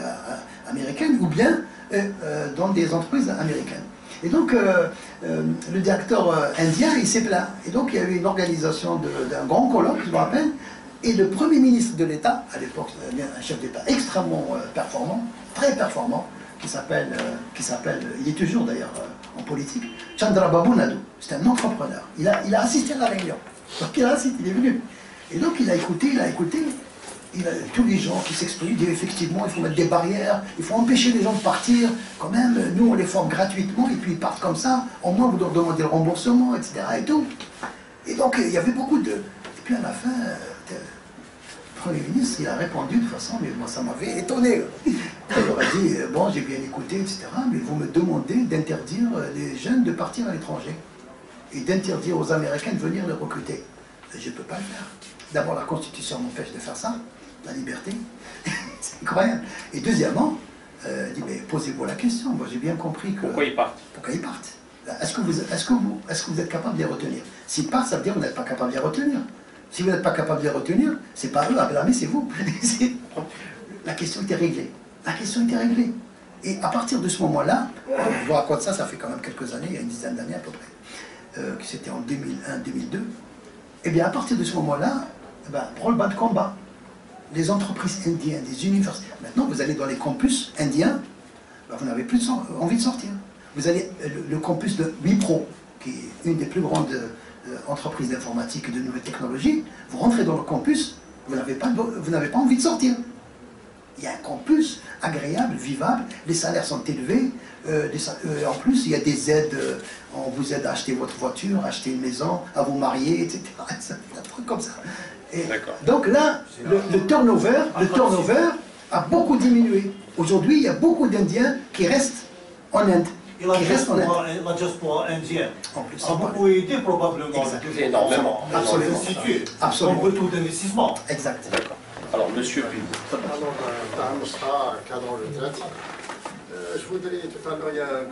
américaines ou bien dans des entreprises américaines. Et donc, le directeur indien, il s'est plaint. Et donc, il y a eu une organisation d'un grand colloque, je me rappelle, et le premier ministre de l'État, à l'époque, un chef d'État extrêmement performant, très performant, qui s'appelle, il est toujours d'ailleurs en politique, Chandrababu Naidu, c'est un entrepreneur. Il a assisté à la réunion. Donc, il est venu. Et donc, il a écouté, tous les gens qui s'expriment, disent effectivement, il faut mettre des barrières, il faut empêcher les gens de partir, quand même, nous on les forme gratuitement, et puis ils partent comme ça, au moins vous leur demandez le remboursement, etc. Et tout. Et donc il y avait beaucoup de... Et puis à la fin, Premier ministre, il a répondu de façon, mais moi ça m'avait étonné. Il aurait dit, bon, j'ai bien écouté, etc., mais vous me demandez d'interdire les jeunes de partir à l'étranger et d'interdire aux Américains de venir les recruter. Je ne peux pas le faire. D'abord, la Constitution m'empêche de faire ça, la liberté. C'est incroyable. Et deuxièmement, il dit, mais posez-vous la question. Moi, j'ai bien compris que...
Pourquoi ils partent?
Pourquoi ils partent? Est-ce que vous êtes capable de les retenir? S'ils partent, ça veut dire que vous n'êtes pas capable de les retenir. Si vous n'êtes pas capable de les retenir, c'est pas eux à blâmer, c'est vous. La question était réglée. La question était réglée. Et à partir de ce moment-là, je vous raconte ça, ça fait quand même quelques années, il y a une dizaine d'années à peu près, que c'était en 2001-2002. Et bien à partir de ce moment-là, branle-bas de combat. Les entreprises indiennes, les universités. Maintenant, vous allez dans les campus indiens, vous n'avez plus envie de sortir. Vous allez le campus de Wipro, qui est une des plus grandes entreprises d'informatique et de nouvelles technologies. Vous rentrez dans le campus, vous n'avez pas envie de sortir. Il y a un campus agréable, vivable, les salaires sont élevés, en plus il y a des aides, on vous aide à acheter votre voiture, à acheter une maison, à vous marier, etc. Un truc comme ça. Et donc là, le turnover a beaucoup diminué. Aujourd'hui, il y a beaucoup d'Indiens qui restent en Inde.
Et la diaspora indienne a beaucoup aidé probablement le développement de l'institut, en retour d'investissement.
Exact.
D'accord. Alors, monsieur Puy.
Alors, Taham sera cadre le traite. Je voudrais, tout à l'heure, il y a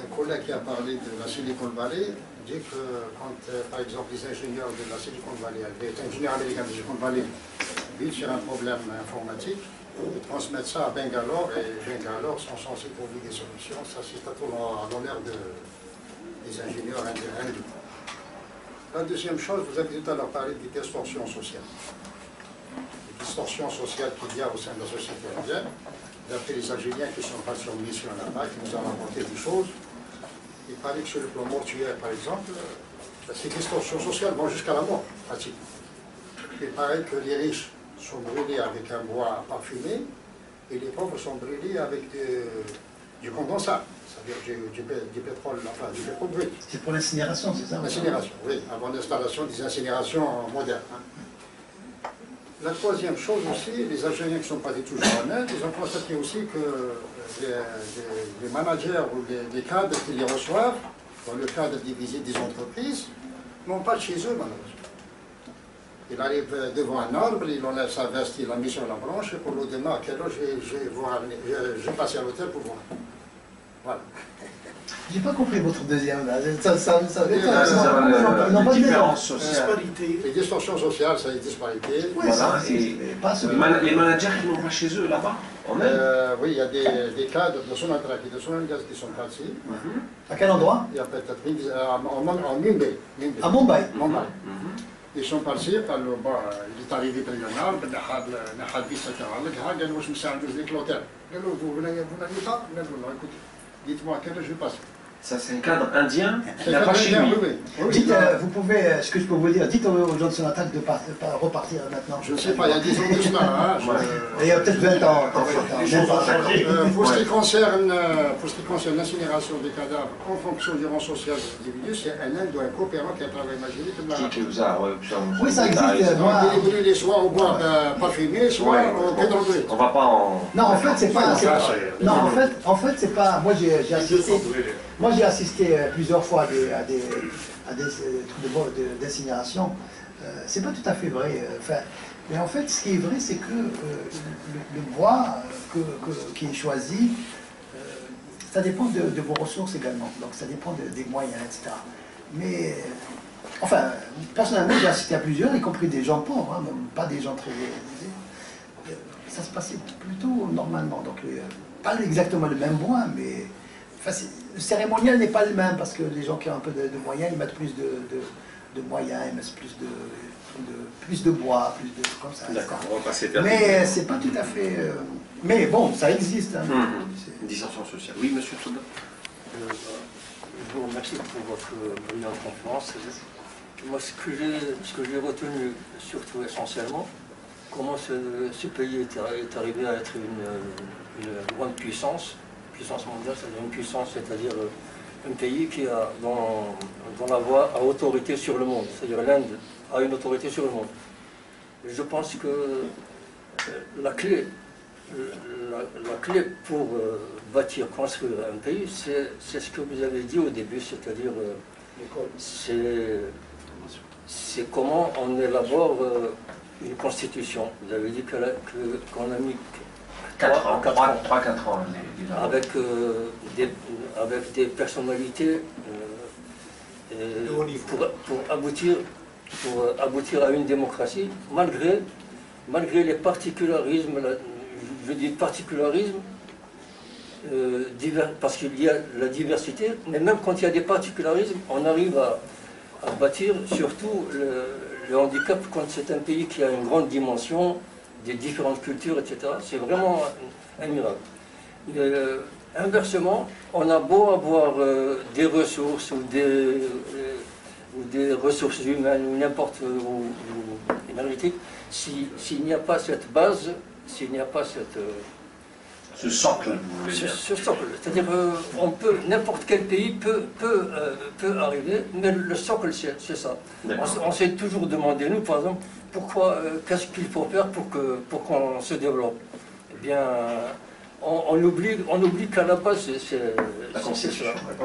un collègue qui a parlé de la Silicon Valley. Il dit que quand, par exemple, les ingénieurs de la Silicon Valley, les ingénieurs américains de Silicon Valley, vivent sur un problème informatique, ils transmettent ça à Bangalore, et Bangalore sont censés trouver des solutions. Ça, c'est à l'honneur des ingénieurs indiens. La deuxième chose, vous avez tout à l'heure parlé des distorsions sociales. Les distorsions sociales qu'il y a au sein de la société indienne, d'après les Algériens qui sont partis en mission là-bas, qui nous ont raconté des choses. Il paraît que sur le plan mortuaire, par exemple, ces distorsions sociales vont jusqu'à la mort, pratiquement. Il paraît que les riches sont brûlés avec un bois parfumé et les pauvres sont brûlés avec du condensat, c'est-à-dire du pétrole, enfin du pétrole brut.
C'est pour l'incinération, c'est ça?
L'incinération, oui, avant l'installation des incinérations modernes. La troisième chose aussi, les Algériens qui sont pas toujours en Inde, ils ont constaté aussi que les managers ou les cadres qui les reçoivent, dans le cadre des visites des entreprises, n'ont pas de chez eux, malheureusement. Il arrive devant un arbre, il enlève sa veste, il la met sur la branche, et pour le demain, à quelle heure je vais passer à l'hôtel pour voir. Voilà.
J'ai pas compris votre deuxième là.
La différence sociale.
Les distorsions sociales, c'est les disparités.
Oui,
Voilà,
et
les managers qui n'ont pas chez eux là-bas, en Inde.
Oui, il y a des cadres de Sonatrach et de Sonalgaz qui sont partis.
à quel endroit?
Il y a peut-être en Mumbai.
À Mumbai.
Ils sont partis par le bas, il est arrivé dans le nord, vous n'allez pas? Écoutez, dites-moi à quelle heure je passe.
Ça, c'est un cadre indien qui n'a pas chez lui.
Dites, vous pouvez, ce que je peux vous dire, dites aux gens de Sonatrach de repartir maintenant.
Je ne sais pas, il y a 10 ans de cela. Hein,
Il y a peut-être 20 ans.
Pour ce qui concerne l'incinération des cadavres en fonction du rang social de l'individu, c'est un Inde ou un coopérant qui a travaillé imaginé.
Qui vous a...
Oui, ça existe.
Donc, il est brûlé soit au bois parfumé, soit au pétrole brut.
On va pas en...
Non, en fait, c'est pas... Non, en fait, c'est pas... Moi, j'ai assisté... Moi, j'ai assisté plusieurs fois à des trucs d'incinération. C'est pas tout à fait vrai. Mais en fait, ce qui est vrai, c'est que le bois qui est choisi, ça dépend de vos ressources également. Donc, ça dépend des moyens, etc. Mais, enfin, personnellement, j'ai assisté à plusieurs, y compris des gens pauvres, hein, même pas des gens très aisés. Ça se passait plutôt normalement. Donc, pas exactement le même bois, mais... Enfin, le cérémonial n'est pas le même parce que les gens qui ont un peu de moyens, ils mettent plus de moyens, ils mettent plus de bois, plus de comme ça.
D'accord, on va passer
mais c'est pas tout à fait... mais bon, ça existe. Hein.
Une distorsion sociale. Oui, monsieur Touba.
Je vous remercie pour votre brillante conférence. Moi, ce que j'ai retenu, surtout essentiellement, comment ce pays est arrivé à être une grande puissance mondiale, c'est-à-dire une puissance, c'est-à-dire un pays qui a dans la voie à autorité sur le monde, c'est-à-dire l'Inde a une autorité sur le monde. Je pense que la clé pour bâtir, construire un pays, c'est ce que vous avez dit au début, c'est-à-dire c'est comment on élabore une constitution. Vous avez dit qu'on a mis
4 ans, 3-4 ans.
avec des personnalités pour aboutir à une démocratie, malgré les particularismes, je dis particularisme, parce qu'il y a la diversité, mais même quand il y a des particularismes, on arrive à bâtir surtout le handicap quand c'est un pays qui a une grande dimension, des différentes cultures, etc. C'est vraiment un miracle. Inversement, on a beau avoir des ressources ou des ressources humaines ou n'importe où énergétique, s'il n'y a pas cette base, s'il n'y a pas
ce socle, vous voulez dire.
Ce socle, c'est-à-dire n'importe quel pays peut arriver, mais le socle c'est ça. On s'est toujours demandé, nous par exemple, pourquoi, qu'est-ce qu'il faut faire pour qu'on se développe? Eh bien, on oublie qu'à la base c'est ça.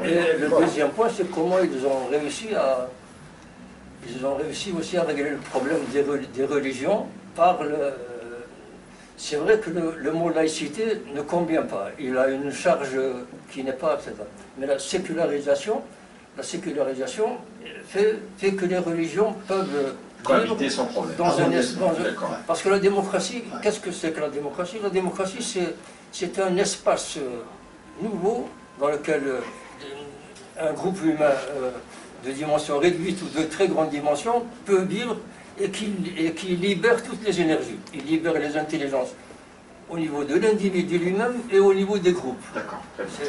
Et le deuxième point, c'est comment ils ont réussi aussi à régler le problème des religions par c'est vrai que le mot laïcité ne convient pas. Il a une charge qui n'est pas acceptable. Mais la sécularisation fait que les religions peuvent
cohabiter sans problème.
Parce que la démocratie, qu'est-ce que c'est que la démocratie? La démocratie, c'est un espace nouveau dans lequel un groupe humain de dimension réduite ou de très grande dimension peut vivre et qui libère toutes les énergies. Il libère les intelligences au niveau de l'individu lui-même et au niveau des groupes.
D'accord,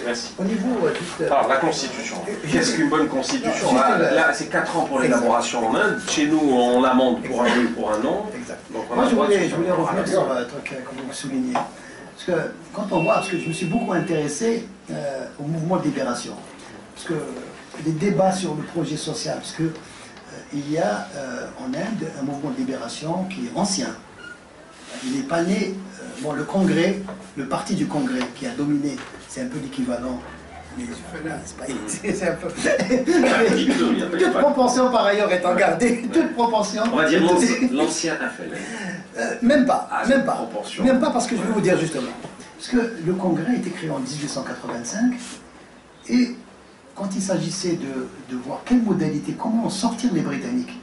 merci.
Au niveau
alors, la Constitution. Qu'est-ce qu'une bonne Constitution? Là, c'est 4 ans pour l'élaboration en Inde. Chez nous, on l'amende pour un oui ou pour un non.
Exact. Moi, je voulais revenir sur un truc, comme vous soulignez. Parce que quand on voit, parce que je me suis beaucoup intéressé au mouvement de libération. Parce que les débats sur le projet social, parce que il y a en Inde un mouvement de libération qui est ancien. Il n'est pas né, bon, le Congrès, le parti du Congrès qui a dominé, c'est un peu l'équivalent, mais c'est un peu... Toute proportion par ailleurs étant gardée, toute proportion...
On va dire l'ancien FLN.
Même pas, même pas parce que je vais vous dire justement. Parce que le Congrès a été créé en 1885 et quand il s'agissait de voir quelle modalité, comment sortir les Britanniques,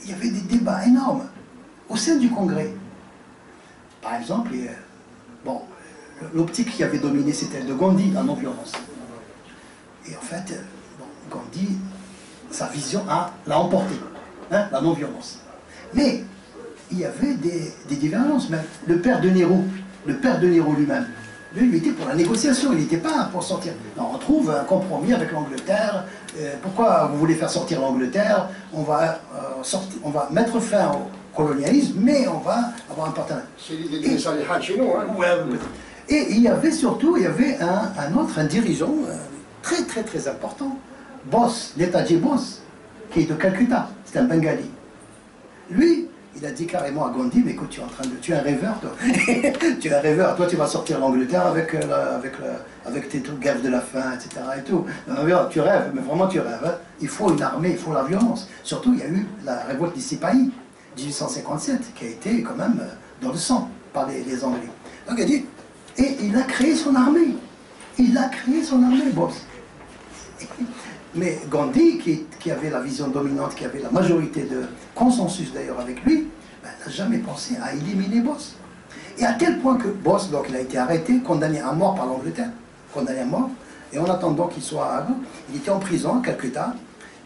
il y avait des débats énormes au sein du Congrès. Par exemple, bon, l'optique qui avait dominé, c'était elle de Gandhi, la non-violence. Et en fait, bon, Gandhi, sa vision l'a emporté, hein, la non-violence. Mais il y avait des divergences, même. Le père de Nehru lui-même, lui, il était pour la négociation, il n'était pas pour sortir. Non, on trouve un compromis avec l'Angleterre. Pourquoi vous voulez faire sortir l'Angleterre? On va mettre fin au colonialisme, mais on va avoir un partenariat.
C'est l'idée des salihats chez nous, hein.
Et il y avait surtout, un dirigeant très très très important, Bose, Netaji Bose, qui est de Calcutta, c'est un Bengali. Lui, il a dit carrément à Gandhi, mais écoute, tu es un rêveur, toi. Tu es un rêveur, toi tu vas sortir l'Angleterre avec tes trucs, guerre de la faim, etc. et tout. Non, tu rêves, mais vraiment tu rêves. Hein. Il faut une armée, il faut la violence. Surtout, il y a eu la révolte des Sipahis, 1857, qui a été quand même dans le sang par les Anglais. Donc il a dit, et il a créé son armée. Il a créé son armée, boss. Mais Gandhi, qui avait la vision dominante, qui avait la majorité de consensus d'ailleurs avec lui, n'a jamais pensé à éliminer Bose. Et à tel point que Bose, donc il a été arrêté, condamné à mort par l'Angleterre, condamné à mort, et en attendant qu'il soit... il était en prison à Calcutta,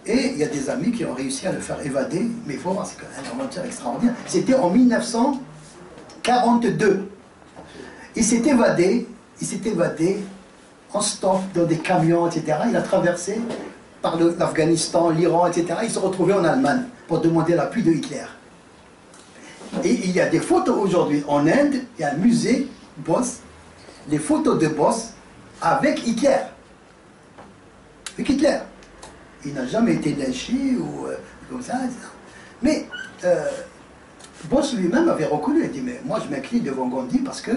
et il y a des amis qui ont réussi à le faire évader, mais il faut voir, c'est un inventeur extraordinaire. C'était en 1942. Il s'est évadé en stop dans des camions, etc. Il a traversé par l'Afghanistan, l'Iran, etc. Il s'est retrouvé en Allemagne pour demander l'appui de Hitler. Et il y a des photos aujourd'hui en Inde, il y a un musée Bose, les photos de Bose avec Hitler. Avec Hitler. Il n'a jamais été lynché ou comme ça, etc. Mais Bose lui-même avait reconnu, il dit, mais moi je m'incline devant Gandhi parce que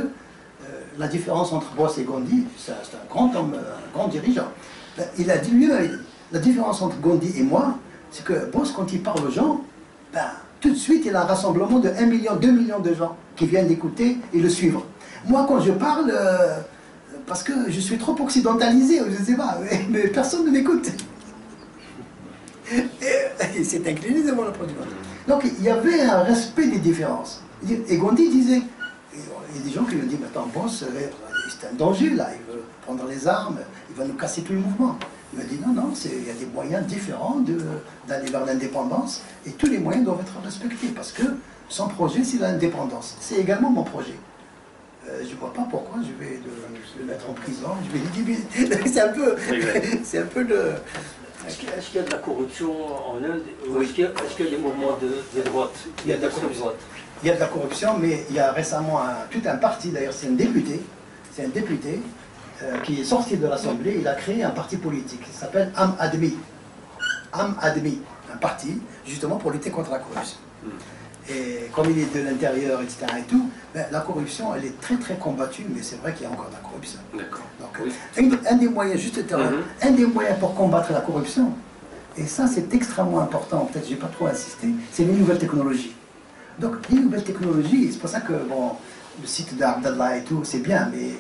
la différence entre Bose et Gandhi, c'est un grand homme, un grand dirigeant. Il a dit lui-même, la différence entre Gandhi et moi, c'est que Bose, quand il parle aux gens, ben, tout de suite, il a un rassemblement de 1 million, 2 millions de gens qui viennent l'écouter et le suivre. Moi, quand je parle, parce que je suis trop occidentalisé, je ne sais pas, mais personne ne m'écoute. Et il s'est incliné devant le produit. Donc, il y avait un respect des différences. Et Gandhi disait, il y a des gens qui lui ont dit, mais attends, Bose, c'est un danger là, il veut prendre les armes, il va nous casser tout le mouvement. Il m'a dit non, non, il y a des moyens différents d'aller vers l'indépendance et tous les moyens doivent être respectés parce que son projet c'est l'indépendance. C'est également mon projet. Je ne vois pas pourquoi je vais le mettre en prison, je vais l'éliminer. C'est un peu le...
Est-ce qu'il y a de la corruption en Inde? Oui. Est-ce qu'il y a des mouvements de droite?
Il y a de la corruption. Il y a de la corruption, mais il y a récemment tout un parti, d'ailleurs c'est un député, qui est sorti de l'Assemblée, il a créé un parti politique qui s'appelle Am Admi. Am Admi, un parti justement pour lutter contre la corruption. Et comme il est de l'intérieur, etc. et tout, ben, la corruption, elle est très très combattue, mais c'est vrai qu'il y a encore de la corruption.
D'accord.
Donc,
Oui.
un des moyens, juste un des moyens pour combattre la corruption, et ça c'est extrêmement important, peut-être je n'ai pas trop insisté, c'est les nouvelles technologies. Donc les nouvelles technologies, c'est pour ça que bon, le site d'Abdallah et tout, c'est bien, mais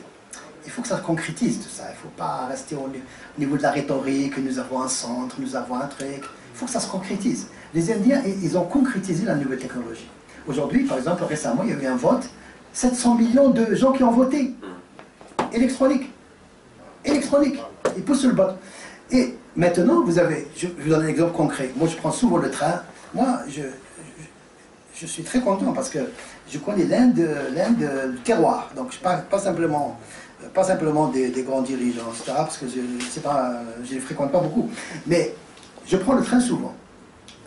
il faut que ça se concrétise tout ça. Il ne faut pas rester au niveau de la rhétorique, nous avons un centre, nous avons un truc. Il faut que ça se concrétise. Les Indiens, ils ont concrétisé la nouvelle technologie. Aujourd'hui, par exemple, récemment, il y a eu un vote, 700 millions de gens qui ont voté. Électronique. Électronique. Ils poussent sur le botton. Et maintenant, je vous donne un exemple concret. Moi, je prends souvent le train. Moi, je suis très content parce que je connais l'Inde, le terroir. Donc, je parle pas simplement des grands dirigeants, etc., parce que je ne les fréquente pas beaucoup. Mais je prends le train souvent.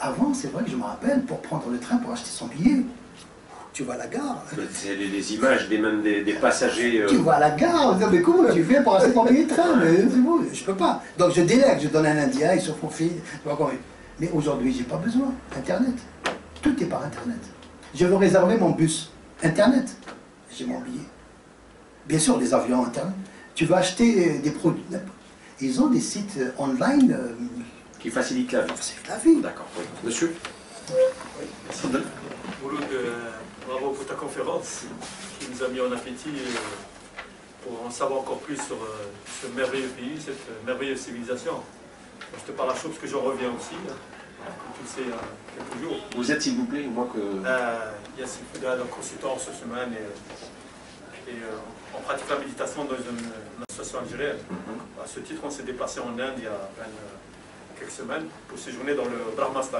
Avant, c'est vrai que je me rappelle, pour prendre le train, pour acheter son billet, tu vas à la gare.
C'est les images des passagers.
Tu vas à la gare, mais comment tu fais pour acheter ton billet de train? Mais c'est bon, je peux pas. Donc je délègue, je donne à un Indien, il se faufile. Mais aujourd'hui, j'ai pas besoin. Internet. Tout est par Internet. Je veux réserver mon bus. Internet. J'ai mon billet. Bien sûr, les avions, Internet. Tu veux acheter des produits. Ils ont des sites online
qui facilitent la vie.
Facilitent la vie.
D'accord. Oui. Monsieur?
Oui. Merci. Mouloud, bravo pour ta conférence qui nous a mis en appétit pour en savoir encore plus sur ce merveilleux pays, cette merveilleuse civilisation. Je te parle à chaud parce que j'en reviens aussi, comme tu le sais, il y a quelques jours.
Vous êtes, s'il vous plaît, moi que...
Yassine Fouda, consultant en ressources humaines et on pratique la méditation dans une association algérienne. À ce titre, on s'est déplacé en Inde il y a à peine quelques semaines pour séjourner dans le Brahmastan,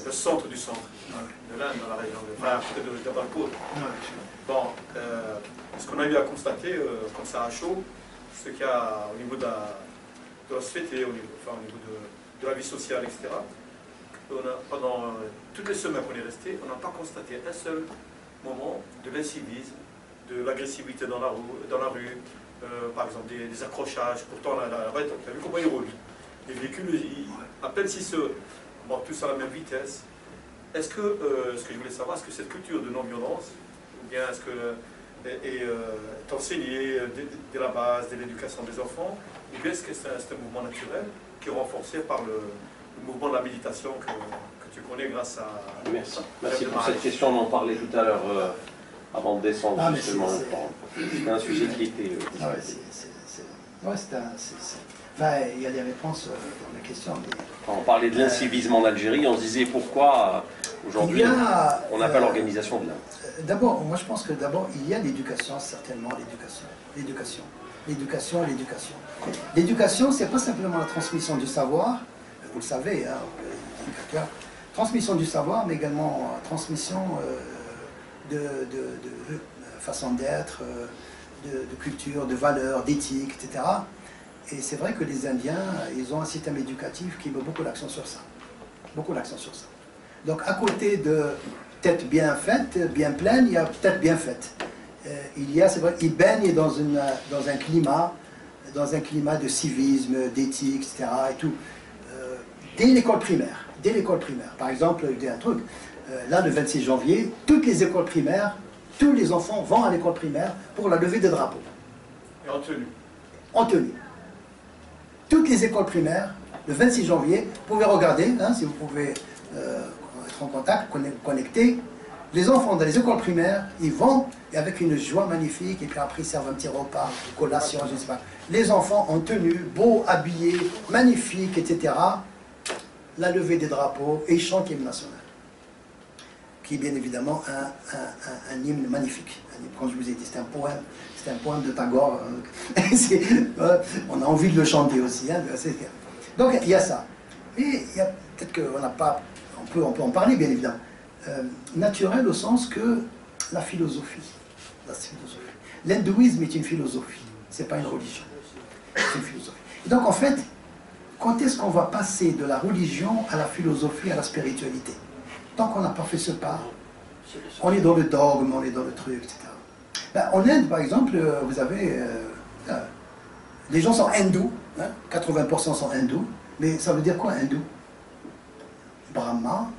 le centre du centre de l'Inde, dans la région de Jabalpur. Bon, ce qu'on a eu à constater, comme ça à chaud, c'est qu'il y a au niveau de la société, au niveau de la vie sociale, etc., pendant toutes les semaines qu'on est resté, on n'a pas constaté un seul moment de l'incivisme, de l'agressivité dans la rue, par exemple des accrochages. Pourtant, la rue, tu as vu comment il roule. Les véhicules, à peine s'ils se montent tous à la même vitesse. Est-ce que, ce que je voulais savoir, est-ce que cette culture de non-violence, ou bien est-ce que est enseignée dès la base, dès l'éducation des enfants, ou bien est-ce que c'est un mouvement naturel qui est renforcé par le mouvement de la méditation que tu connais grâce à...
Merci. Merci pour cette question, on en parlait tout à l'heure avant de descendre justement. C'est un sujet qui était...
Enfin, il y a des réponses dans la question. Mais...
Quand on parlait de l'incivisme en Algérie, on se disait pourquoi aujourd'hui on n'a pas l'organisation de l'Inde.
D'abord, moi je pense que d'abord il y a l'éducation, certainement l'éducation. L'éducation, c'est pas simplement la transmission du savoir, vous le savez, hein, transmission du savoir, mais également transmission de façon d'être, de culture, de valeurs, d'éthique, etc. Et c'est vrai que les Indiens, ils ont un système éducatif qui met beaucoup l'accent sur ça. Beaucoup l'accent sur ça. Donc à côté de tête bien faite, bien pleine, il y a tête bien faite. C'est vrai, ils baignent dans un climat de civisme, d'éthique, etc. Et tout. Dès l'école primaire. Par exemple, je dis un truc, là, le 26 janvier, toutes les écoles primaires, tous les enfants vont à l'école primaire pour la levée des drapeaux.
Et en tenue.
En tenue. Toutes les écoles primaires, le 26 janvier, vous pouvez regarder, hein, si vous pouvez être en contact, connecter. Les enfants dans les écoles primaires, ils vont et avec une joie magnifique, et puis après ils servent un petit repas, collation, je ne sais pas. Les enfants en tenue, beaux, habillés, magnifiques, etc. La levée des drapeaux et ils chantent l'hymne national, qui est bien évidemment un hymne magnifique. Comme je vous ai dit, c'est un poème de Tagore. On a envie de le chanter aussi. Hein, donc il y a ça. Et il y a peut-être qu'on n'a pas, on peut en parler bien évidemment. Naturel au sens que la philosophie. L'hindouisme est une philosophie, c'est pas une religion. C'est une philosophie. Et donc en fait, quand est-ce qu'on va passer de la religion à la philosophie, à la spiritualité? Tant qu'on n'a pas fait ce pas, on est dans le dogme, on est dans le truc, etc. Ben, en Inde, par exemple, vous avez... les gens sont hindous, hein, 80% sont hindous, mais ça veut dire quoi hindou? Brahma,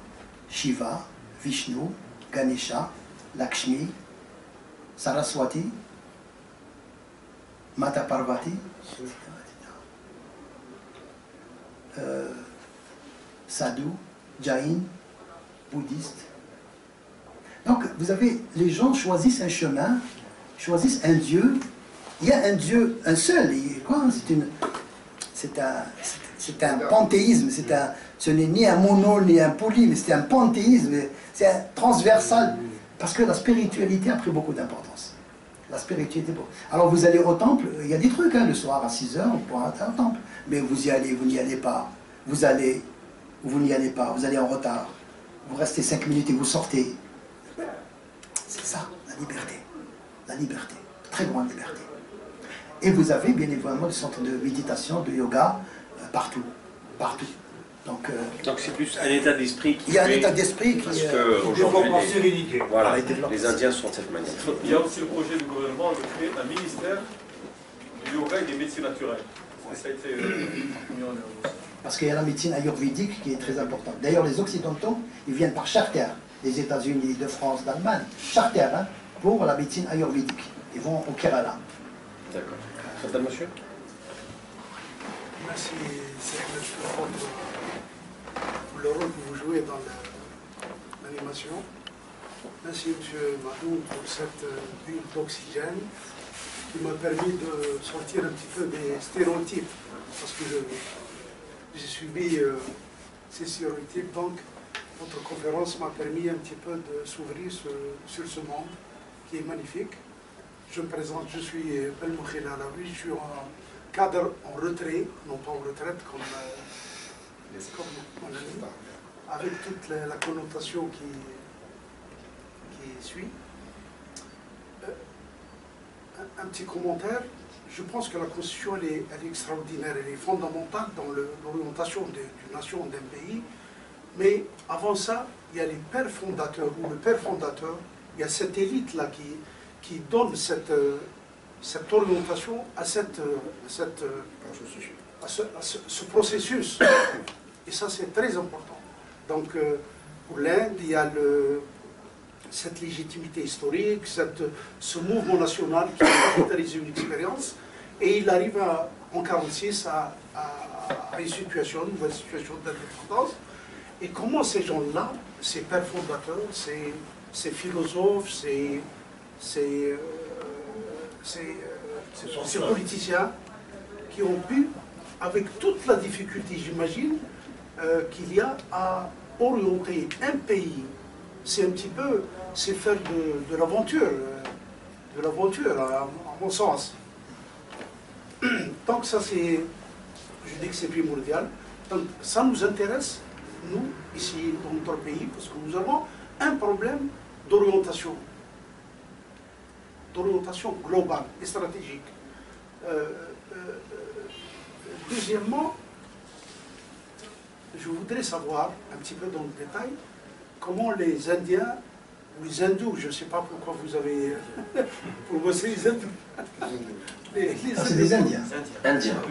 Shiva, Vishnu, Ganesha, Lakshmi, Saraswati, Mata Parvati, Sadhu, Jain, bouddhiste. Donc, vous avez, les gens choisissent un chemin, choisissent un Dieu. Il y a un Dieu, un seul. C'est un panthéisme. Ce n'est ni un mono ni un poly, mais c'est un panthéisme. C'est un transversal. Parce que la spiritualité a pris beaucoup d'importance. La spiritualité. Alors, vous allez au temple, il y a des trucs, hein, le soir à 6 h, on pourra aller au temple. Mais vous y allez, vous n'y allez pas. Vous allez, ou vous n'y allez pas, vous allez en retard. Vous restez 5 minutes et vous sortez. C'est ça, la liberté. La liberté. Très grande liberté. Et vous avez bien évidemment des centres de méditation, de yoga, partout. Partout. Donc
c'est plus un état d'esprit qui...
Il y a un état d'esprit qui...
Parce qu'aujourd'hui, voilà, les Indiens sont de cette manière.
Il y a aussi le projet du gouvernement de créer un ministère du yoga et des médecines naturelles. Ça a été mis en œuvre aussi.
Parce qu'il y a la médecine ayurvédique qui est très importante. D'ailleurs, les Occidentaux, ils viennent par charter, des États-Unis, de France, d'Allemagne, charter, hein, pour la médecine ayurvédique. Ils vont au Kerala.
D'accord. Madame, monsieur?
Merci, c'est pour le rôle que vous jouez dans l'animation. Merci, M. Madou, pour cette bulle d'oxygène qui m'a permis de sortir un petit peu des stéréotypes. Parce que j'ai subi ces stéréotypes, donc votre conférence m'a permis un petit peu de s'ouvrir sur ce monde qui est magnifique. Je me présente, je suis Belmoukhil Alaoui, je suis en cadre en retrait, non pas en retraite comme mon ami, avec toute la connotation qui suit. Un petit commentaire. Je pense que la Constitution elle est extraordinaire, elle est fondamentale dans l'orientation d'une nation, d'un pays. Mais avant ça, il y a les pères fondateurs, ou le père fondateur, il y a cette élite-là qui donne cette orientation à ce processus. Et ça, c'est très important. Donc, pour l'Inde, il y a cette légitimité historique, ce mouvement national qui a caractérisé une expérience, et il arrive en 1946 à une nouvelle situation d'indépendance. Et comment ces gens-là, ces pères fondateurs, ces philosophes, ces politiciens, qui ont pu, avec toute la difficulté, j'imagine, qu'il y a à orienter un pays, c'est un petit peu, c'est faire de l'aventure, à mon sens. Donc ça c'est, je dis que c'est primordial, donc ça nous intéresse, nous, ici dans notre pays, parce que nous avons un problème d'orientation globale et stratégique. Deuxièmement, je voudrais savoir, un petit peu dans le détail, comment les Indiens, ou les Hindous, je ne sais pas pourquoi vous avez... pour moi, c'est les Hindous.
C'est des Indiens.
Indiens.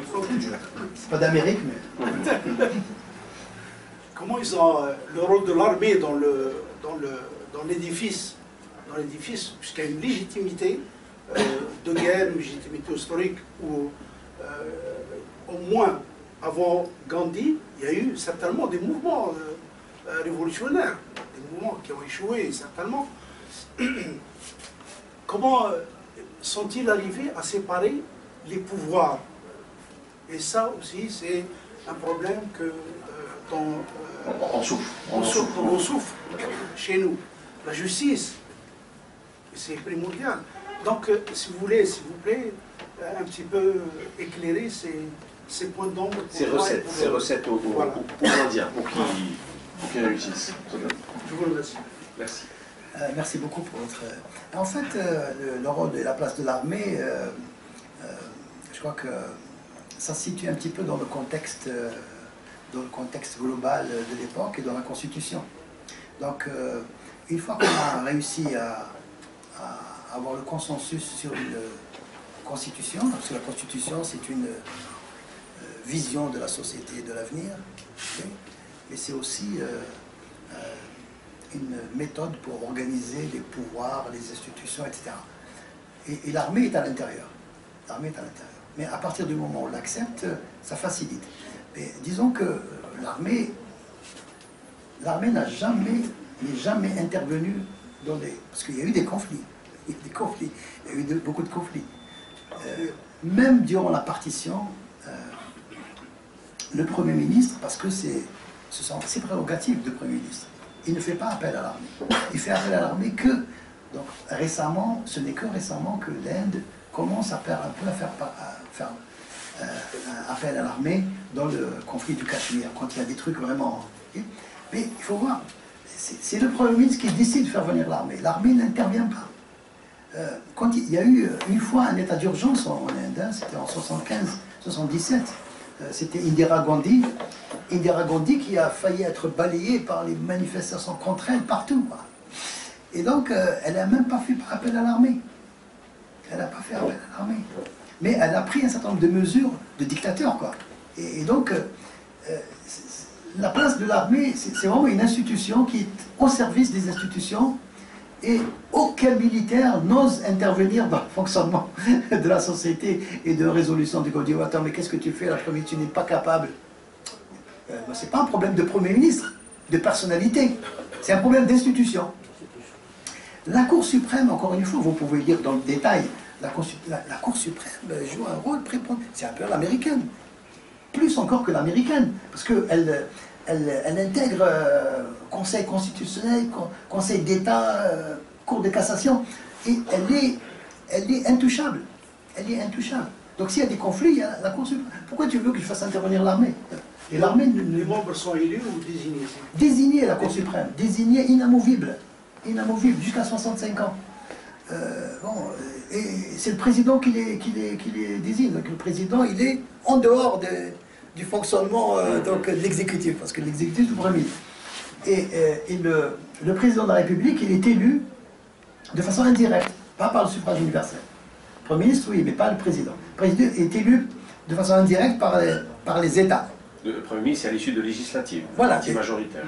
C'est pas d'Amérique, mais...
comment ils ont le rôle de l'armée dans l'édifice, puisqu'il y a une légitimité de guerre, une légitimité historique, où au moins avant Gandhi, il y a eu certainement des mouvements révolutionnaires, des mouvements qui ont échoué certainement. Comment sont-ils arrivés à séparer les pouvoirs? Et ça aussi, c'est un problème que
on souffre.
on souffre chez nous. La justice, c'est primordial. Donc, si vous voulez, s'il vous plaît, un petit peu éclairer ces points d'ombre.
Ces recettes aux Indiens, pour qu'ils réussissent.
Je vous remercie.
Merci.
Merci beaucoup pour votre... En fait, le rôle et la place de l'armée, je crois que ça se situe un petit peu dans le contexte global de l'époque et dans la Constitution. Donc, une fois qu'on a réussi à avoir le consensus sur une Constitution, parce que la Constitution, c'est une vision de la société et de l'avenir, okay, mais c'est aussi une méthode pour organiser les pouvoirs, les institutions, etc. Et l'armée est à l'intérieur. L'armée est à l'intérieur. Mais à partir du moment où on l'accepte, ça facilite. Mais disons que l'armée n'est jamais intervenue dans des... Parce qu'il y a eu des conflits. Il y a eu beaucoup de conflits. Même durant la partition, le Premier ministre, parce que ce sont ses prérogatives de Premier ministre, il ne fait pas appel à l'armée. Il fait appel à l'armée que, donc récemment, ce n'est que récemment que l'Inde commence à faire appel à l'armée dans le conflit du Cachemire, quand il y a des trucs vraiment... Okay. Mais il faut voir, c'est le Premier ministre qui décide de faire venir l'armée. L'armée n'intervient pas. Quand il y a eu une fois un état d'urgence en Inde, hein, c'était en 75-77, c'était Indira Gandhi qui a failli être balayée par les manifestations contre elle partout, quoi. Et donc, elle n'a même pas fait appel à l'armée. Elle n'a pas fait appel à l'armée. Mais elle a pris un certain nombre de mesures de dictateur, quoi. Et donc, la place de l'armée, c'est vraiment une institution qui est au service des institutions, et aucun militaire n'ose intervenir dans le fonctionnement de la société et de résolution du conflit. Attends, mais qu'est-ce que tu fais là, tu n'es pas capable. C'est pas un problème de Premier ministre, de personnalité, c'est un problème d'institution. La Cour suprême, encore une fois, vous pouvez lire dans le détail, la Cour suprême joue un rôle prépondérant. C'est un peu l'américaine, plus encore que l'américaine, parce qu'elle intègre Conseil constitutionnel, Conseil d'État, Cour de cassation, et elle est intouchable. Elle est intouchable. Donc s'il y a des conflits, il y a la Cour suprême. Pourquoi tu veux que je fasse intervenir l'armée? Et l'armée...
Les membres sont élus ou désignés?
Désignés, la Cour suprême. Désignés, inamovibles. Inamovibles, jusqu'à 65 ans. Et c'est le président qui les désigne. Donc le président, il est en dehors du fonctionnement de l'exécutif, parce que l'exécutif c'est le Premier ministre. Et le président de la République, il est élu de façon indirecte, pas par le suffrage universel. Le Premier ministre, oui, mais pas le président. Le président est élu de façon indirecte par les États.
Le Premier ministre, c'est à l'issue de législatives,
voilà,
majoritaire.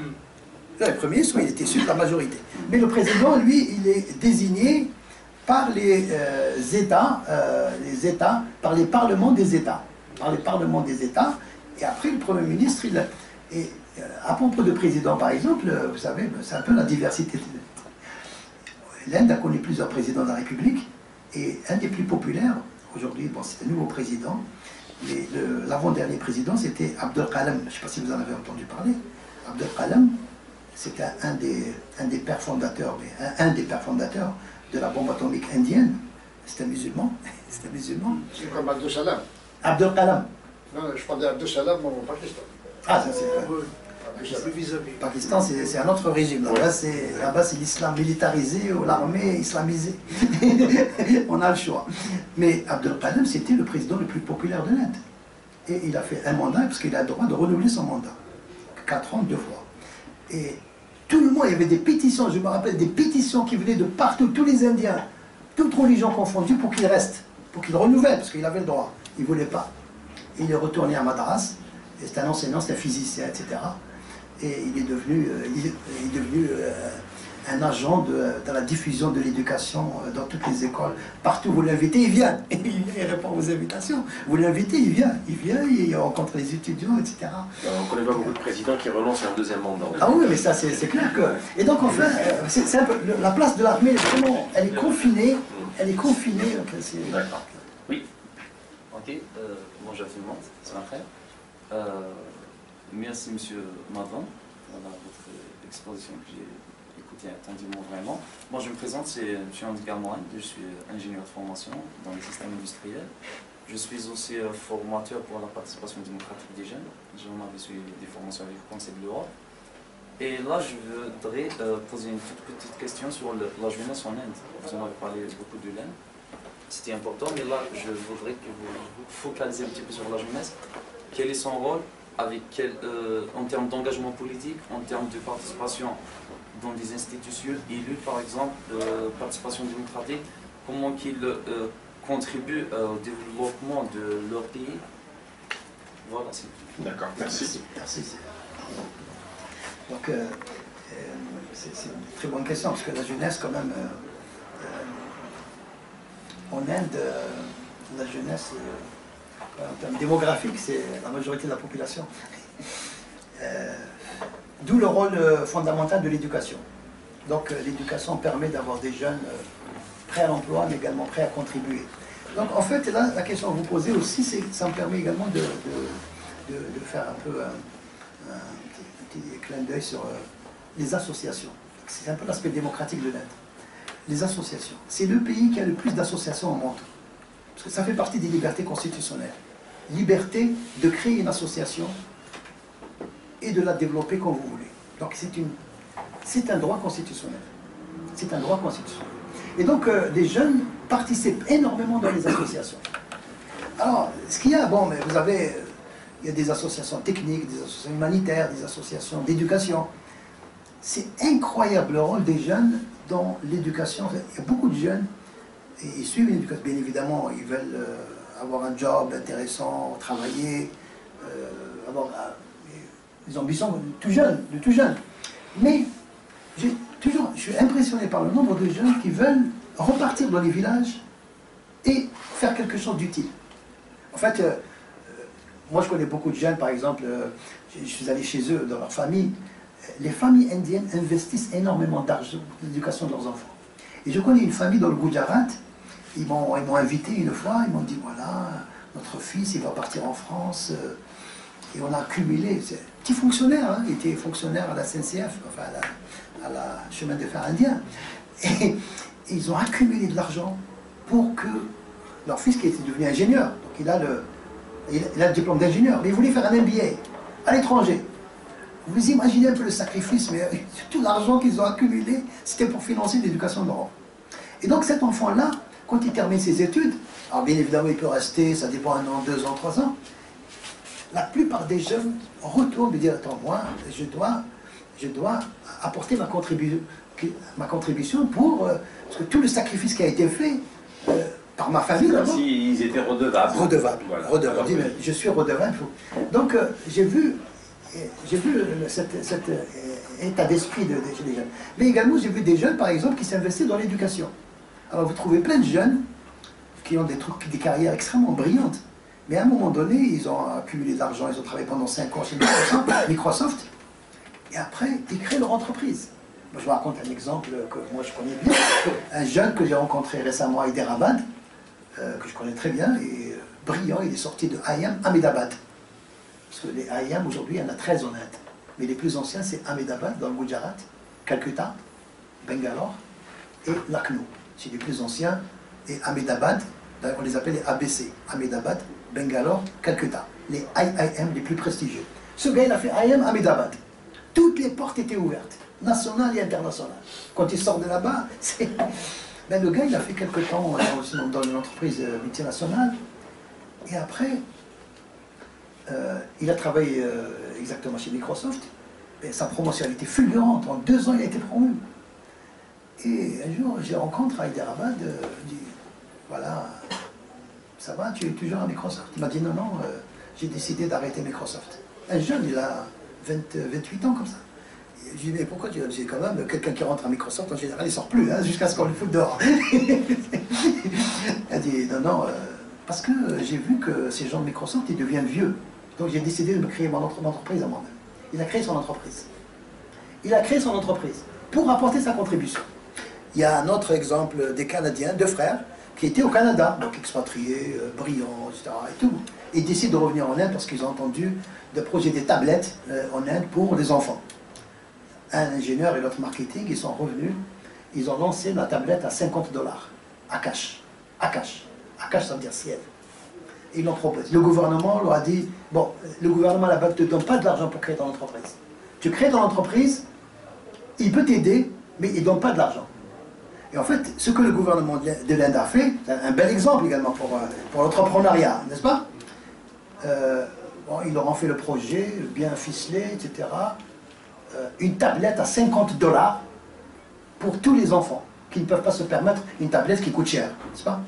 Le Premier ministre, oui, il est issu de la majorité. Mais le président, lui, il est désigné par les États, par les parlements des États. Par les parlements des États. Et après, le Premier ministre, à propos de président, par exemple, vous savez, c'est un peu la diversité. L'Inde a connu plusieurs présidents de la République, et un des plus populaires, aujourd'hui, bon, c'est un nouveau président, mais l'avant-dernier président, c'était Abdul Kalam. Je ne sais pas si vous en avez entendu parler. Abdul Kalam, c'était un des pères fondateurs, de la bombe atomique indienne. C'est un musulman. C'est un musulman.
C'est comme Abdul Salam.
Abdul Kalam.
Non, je parlais d'Abdul Salam au Pakistan.
Ah, ça c'est...
vis-à-vis.
Pakistan, c'est un autre régime. Là-bas, c'est l'islam militarisé ou l'armée islamisée. On a le choix. Mais Abdul Kalam, c'était le président le plus populaire de l'Inde. Et il a fait un mandat, parce qu'il a le droit de renouveler son mandat. 4 ans, 2 fois. Et tout le monde, il y avait des pétitions, je me rappelle, des pétitions qui venaient de partout, tous les Indiens, toutes religions confondues, pour qu'il reste, pour qu'il renouvelle, parce qu'il avait le droit. Il ne voulait pas. Il est retourné à Madras, et c'était un enseignant, c'était un physicien, etc. et il est devenu, un agent dans la diffusion de l'éducation dans toutes les écoles. Partout vous l'invitez, il vient. Il répond aux invitations. Vous l'invitez, il vient, il rencontre les étudiants, etc.
On ne connaît pas beaucoup de présidents qui renoncent à un deuxième mandat.
Ah oui, mais ça, c'est clair que... Et donc, enfin, c'est un peu... La place de l'armée, vraiment, elle est confinée. Elle est confinée.
D'accord. Oui.
Ok, bonjour à tout le monde, c'est un frère. Merci Monsieur Madran, pour votre exposition que j'ai écoutée attentivement vraiment. Moi je me présente, c'est M. Andy Garmoine, je suis ingénieur de formation dans les systèmes industriels. Je suis aussi formateur pour la participation démocratique des jeunes. J'en avais suivi des formations avec le Conseil de l'Europe. Et là je voudrais poser une toute petite question sur la jeunesse en Inde. Vous en avez parlé beaucoup de l'Inde. C'était important, mais là, je voudrais que vous vous focalisez un petit peu sur la jeunesse. Quel est son rôle en termes d'engagement politique, en termes de participation dans des institutions élues, par exemple, participation démocratique, comment qu'ils contribuent au développement de leur pays. Voilà, c'est tout.
D'accord, merci.
Merci. Donc, c'est une très bonne question, parce que la jeunesse, quand même, en Inde, la jeunesse, en termes démographiques, c'est la majorité de la population. D'où le rôle fondamental de l'éducation. Donc l'éducation permet d'avoir des jeunes prêts à l'emploi, mais également prêts à contribuer. Donc en fait, là, la question que vous posez aussi, ça me permet également de faire un peu un petit clin d'œil sur les associations. C'est un peu l'aspect démocratique de l'Inde. Les associations. C'est le pays qui a le plus d'associations au monde. Parce que ça fait partie des libertés constitutionnelles. Liberté de créer une association et de la développer comme vous voulez. Donc c'est un droit constitutionnel. C'est un droit constitutionnel. Et donc les jeunes participent énormément dans les associations. Alors, ce qu'il y a, bon, mais vous avez, il y a des associations techniques, des associations humanitaires, des associations d'éducation. C'est incroyable le rôle des jeunes dans l'éducation. Il y a beaucoup de jeunes, et ils suivent l'éducation. Bien évidemment, ils veulent avoir un job intéressant, travailler, avoir des ambitions de tout jeune. Mais je suis impressionné par le nombre de jeunes qui veulent repartir dans les villages et faire quelque chose d'utile. En fait, moi je connais beaucoup de jeunes, par exemple, je suis allé chez eux, dans leur famille. Les familles indiennes investissent énormément d'argent dans l'éducation de leurs enfants. Et je connais une famille dans le Gujarat, ils m'ont invité une fois, ils m'ont dit voilà, notre fils il va partir en France, et on a accumulé, c'est un petit fonctionnaire, hein, il était fonctionnaire à la SNCF, enfin à la chemin de fer indien, et ils ont accumulé de l'argent pour que leur fils qui était devenu ingénieur, donc il a le diplôme d'ingénieur, mais il voulait faire un MBA à l'étranger. Vous imaginez un peu le sacrifice, mais tout l'argent qu'ils ont accumulé, c'était pour financer l'éducation de l'Europe. Et donc cet enfant-là, quand il termine ses études, alors bien évidemment il peut rester, ça dépend 1 an, 2 ans, 3 ans, la plupart des jeunes retournent et disent attends, moi, je dois apporter ma contribution pour parce que tout le sacrifice qui a été fait par ma famille.
Comme s'ils étaient redevables.
Redevables.
Voilà.
Redevables. Je suis redevable. Donc j'ai vu cet état d'esprit chez les jeunes. Mais également j'ai vu des jeunes par exemple qui s'investissent dans l'éducation. Alors vous trouvez plein de jeunes qui ont des carrières extrêmement brillantes. Mais à un moment donné, ils ont accumulé de l'argent, ils ont travaillé pendant 5 ans chez Microsoft, et après, ils créent leur entreprise. Moi, je vous raconte un exemple que moi je connais bien. Un jeune que j'ai rencontré récemment à Hyderabad, que je connais très bien, et brillant, il est sorti de IIM Ahmedabad. Parce que les IIM, aujourd'hui, il y en a 13 en Inde. Mais les plus anciens, c'est Ahmedabad, dans le Gujarat, Calcutta, Bangalore et Lucknow. C'est les plus anciens, et Ahmedabad, on les appelle les ABC, Ahmedabad, Bangalore, Calcutta, les IIM les plus prestigieux. Ce gars, il a fait IIM Ahmedabad. Toutes les portes étaient ouvertes, nationales et internationales. Quand il sort de là-bas, ben, le gars, il a fait quelque temps dans une entreprise multinationale. Et après, il a travaillé exactement chez Microsoft. Et sa promotion a été fulgurante. En 2 ans, il a été promu. Et un jour, je le rencontre à Hyderabad. Je dis, voilà, ça va, tu es toujours à Microsoft? Il m'a dit, non, j'ai décidé d'arrêter Microsoft. Un jeune, il a 28 ans comme ça. Je dis, mais pourquoi tu dis quand même, quelqu'un qui rentre à Microsoft, en général, il ne sort plus, hein, jusqu'à ce qu'on le foute dehors. Elle dit, non, non, parce que j'ai vu que ces gens de Microsoft, ils deviennent vieux. Donc j'ai décidé de me créer mon entreprise à moi-même. Il a créé son entreprise. Il a créé son entreprise pour apporter sa contribution. Il y a un autre exemple des Canadiens, deux frères, qui étaient au Canada, donc expatriés, brillants, etc. Et tout. Ils décident de revenir en Inde parce qu'ils ont entendu de projet des tablettes en Inde pour les enfants. Un ingénieur et l'autre marketing, ils sont revenus, ils ont lancé la tablette à $50, à cash. À cash. À cash, ça veut dire ciel. Et ils l'ont proposé. Le gouvernement leur a dit, bon, le gouvernement là-bas ne te donne pas de l'argent pour créer ton entreprise. Tu crées ton entreprise, il peut t'aider, mais il ne donne pas de l'argent. Et en fait, ce que le gouvernement de l'Inde a fait, c'est un bel exemple également pour l'entrepreneuriat, n'est-ce pas? Bon, ils leur ont fait le projet, bien ficelé, etc. Une tablette à $50 pour tous les enfants qui ne peuvent pas se permettre une tablette qui coûte cher, n'est-ce pas?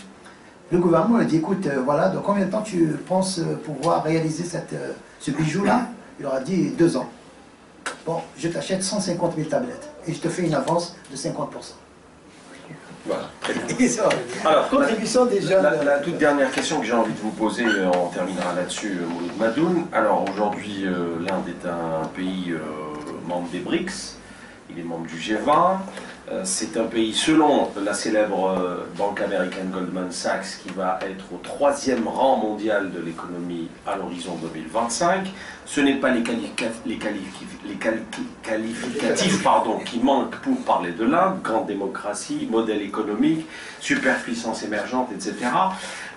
Le gouvernement a dit, écoute, voilà, dans combien de temps tu penses pouvoir réaliser ce bijou-là? Il leur a dit 2 ans. Bon, je t'achète 150 000 tablettes et je te fais une avance de 50%.
Voilà, très bien.
Et ça,
Alors,
contribution des jeunes.
La toute dernière question que j'ai envie de vous poser, on terminera là-dessus, Mouloud Madoun. Alors aujourd'hui, l'Inde est un pays membre des BRICS, il est membre du G20. C'est un pays, selon la célèbre banque américaine Goldman Sachs, qui va être au 3e rang mondial de l'économie à l'horizon 2025. Ce n'est pas les qualificatifs qui manquent pour parler de l'Inde: grande démocratie, modèle économique, superpuissance émergente, etc.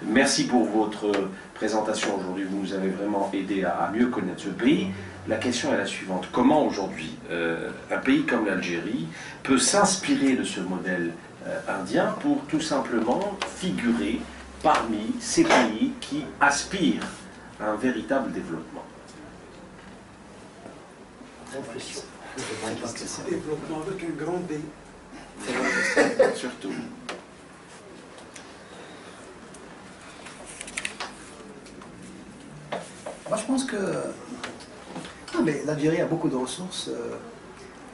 Merci pour votre présentation aujourd'hui, vous nous avez vraiment aidé à mieux connaître ce pays. La question est la suivante: comment aujourd'hui un pays comme l'Algérie peut s'inspirer de ce modèle indien pour tout simplement figurer parmi ces pays qui aspirent à un véritable développement?
Développement avec un grand D.
Surtout.
Moi, je pense que non, mais l'Algérie a beaucoup de ressources.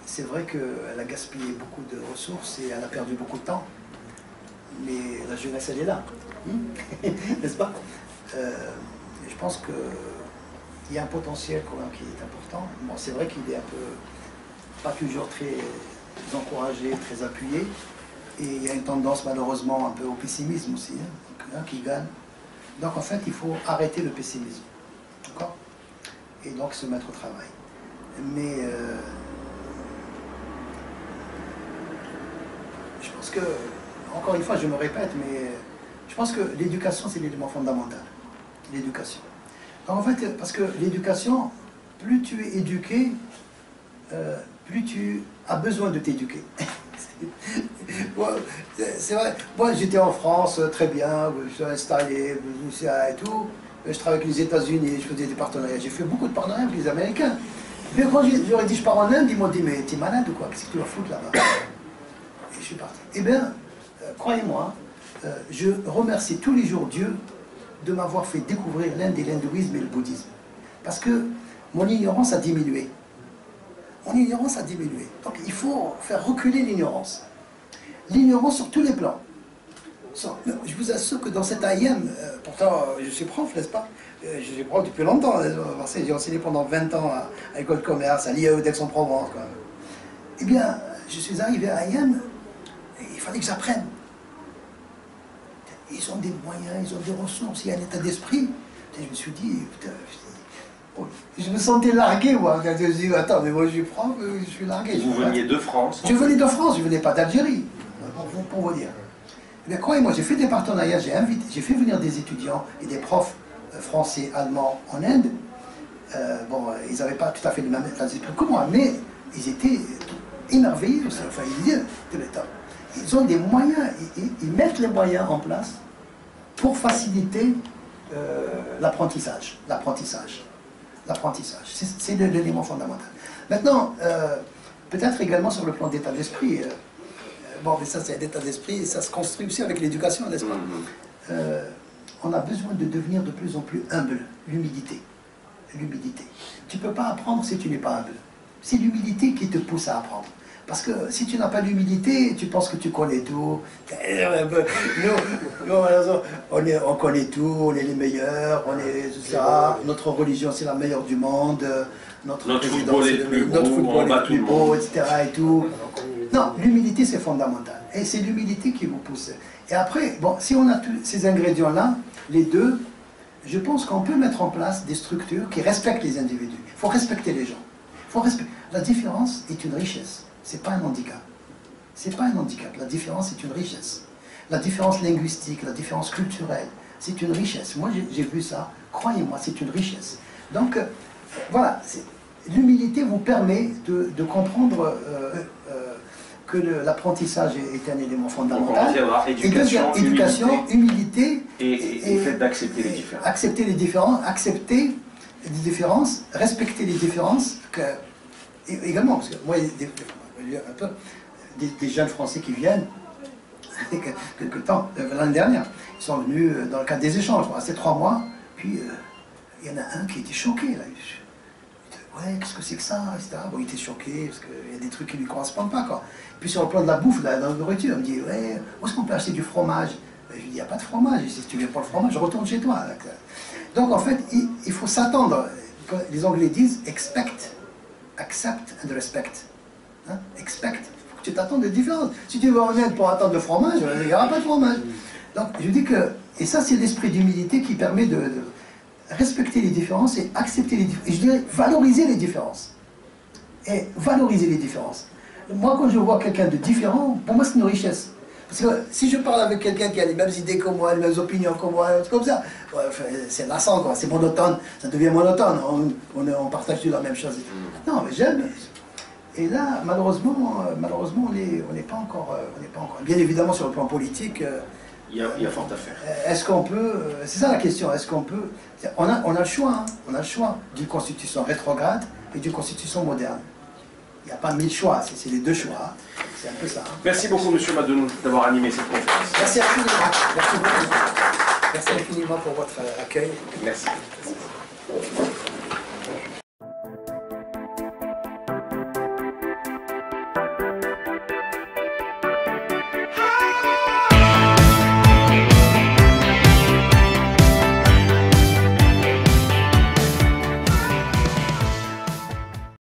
C'est vrai qu'elle a gaspillé beaucoup de ressources et elle a perdu beaucoup de temps. Mais la jeunesse, elle est là. N'est-ce pas? Je pense qu'il y a un potentiel quand même qui est important. Bon, c'est vrai qu'il est un peu, pas toujours très encouragé, très appuyé. Et il y a une tendance malheureusement un peu au pessimisme aussi, qui gagne. Donc en fait, il faut arrêter le pessimisme. D'accord? Et donc se mettre au travail. Mais je pense que, encore une fois, je me répète, mais je pense que l'éducation, c'est l'élément fondamental. L'éducation. Donc en fait, parce que l'éducation, plus tu es éduqué, plus tu as besoin de t'éduquer. C'est vrai. Moi, j'étais en France, très bien, je suis installé, et tout. Je travaille avec les États-Unis, je faisais des partenariats. J'ai fait beaucoup de partenariats avec les Américains. Mais quand j'aurais dit je pars en Inde, ils m'ont dit mais t'es malade ou quoi? Qu'est-ce que tu vas foutre là-bas? Et je suis parti. Eh bien, croyez-moi, je remercie tous les jours Dieu de m'avoir fait découvrir l'Inde et l'hindouisme et le bouddhisme. Parce que mon ignorance a diminué. Mon ignorance a diminué. Donc il faut faire reculer l'ignorance. L'ignorance sur tous les plans. Je vous assure que dans cet IM, pourtant je suis prof, n'est-ce pas? Je suis prof depuis longtemps. J'ai enseigné pendant 20 ans à l'école de commerce, à l'IAE d'Aix-en-Provence. Eh bien, je suis arrivé à IM et il fallait que j'apprenne. Ils ont des moyens, ils ont des ressources, il y a un état d'esprit. Je me suis dit, putain, je me sentais largué, moi. Je me suis dit, attends, mais moi je suis prof, je suis largué.
Vous veniez de France?
Je venais de France, je ne venais pas d'Algérie, pour vous dire. Mais croyez-moi, j'ai fait des partenariats, j'ai fait venir des étudiants et des profs français, allemands en Inde. Bon, ils n'avaient pas tout à fait le même état d'esprit que moi, mais ils étaient émerveillés. Enfin, ils ont des moyens, ils mettent les moyens en place pour faciliter l'apprentissage. C'est l'élément fondamental. Maintenant, peut-être également sur le plan d'état d'esprit. Bon, mais ça, c'est un état d'esprit et ça se construit aussi avec l'éducation, n'est-ce pas? On a besoin de devenir de plus en plus humble, l'humilité. l'humilité. Tu ne peux pas apprendre si tu n'es pas humble. C'est l'humilité qui te pousse à apprendre. Parce que si tu n'as pas d'humilité, tu penses que tu connais tout. Nous, on connaît tout, on est les meilleurs, on est tout ça. Notre religion, c'est la meilleure du monde. Notre
football est le plus beau,
football est le plus beau, etc. Et tout. Non, l'humilité, c'est fondamental. Et c'est l'humilité qui vous pousse. Et après, bon, si on a tous ces ingrédients-là, les deux, je pense qu'on peut mettre en place des structures qui respectent les individus. Il faut respecter les gens. La différence est une richesse. Ce n'est pas un handicap. C'est pas un handicap. La différence est une richesse. La différence linguistique, la différence culturelle, c'est une richesse. Moi, j'ai vu ça. Croyez-moi, c'est une richesse. Donc, voilà. L'humilité vous permet de comprendre que l'apprentissage est un élément fondamental. Éducation, humilité
et le fait d'accepter les différences.
Accepter les différences, respecter les différences. Également, parce que moi, il y a un peu des jeunes Français qui viennent, quelque temps, l'année dernière, ils sont venus dans le cadre des échanges, c'est 3 mois, puis il y en a un qui était choqué, là. Il dit, ouais, qu'est-ce que c'est que ça, etc. Bon, il était choqué, parce qu'il y a des trucs qui ne lui correspondent pas, quoi. Puis sur le plan de la bouffe, de la nourriture, il me dit, ouais, où est-ce qu'on peut acheter du fromage? Je lui dis, il n'y a pas de fromage, si tu ne veux pas le fromage, retourne chez toi. Donc en fait, il faut s'attendre, les Anglais disent, expect, accept and respect. Hein? Expect, il faut que tu t'attendes de différence. Si tu vas en Inde pour attendre le fromage, il n'y aura pas de fromage. Donc je dis que, et ça c'est l'esprit d'humilité qui permet de respecter les différences et accepter les différences. Et je dirais valoriser les différences. Et valoriser les différences. Moi quand je vois quelqu'un de différent, pour moi c'est une richesse. Parce que si je parle avec quelqu'un qui a les mêmes idées que moi, les mêmes opinions que moi, comme ça, ouais, c'est lassant, quoi. C'est monotone, ça devient monotone, on partage tous la même chose. Non, mais j'aime. Et là, malheureusement, on n'est pas encore. Bien évidemment, sur le plan politique,
il y a fort à faire.
Est-ce qu'on peut. C'est ça la question, est-ce qu'on peut. On a le choix, hein, on a le choix d'une constitution rétrograde et d'une constitution moderne. Il n'y a pas 1000 choix, c'est les deux choix. Hein. C'est un peu ça. Hein.
Merci beaucoup, M. Madoun, d'avoir animé cette conférence.
Merci infiniment. Merci beaucoup. Merci infiniment pour votre accueil.
Merci.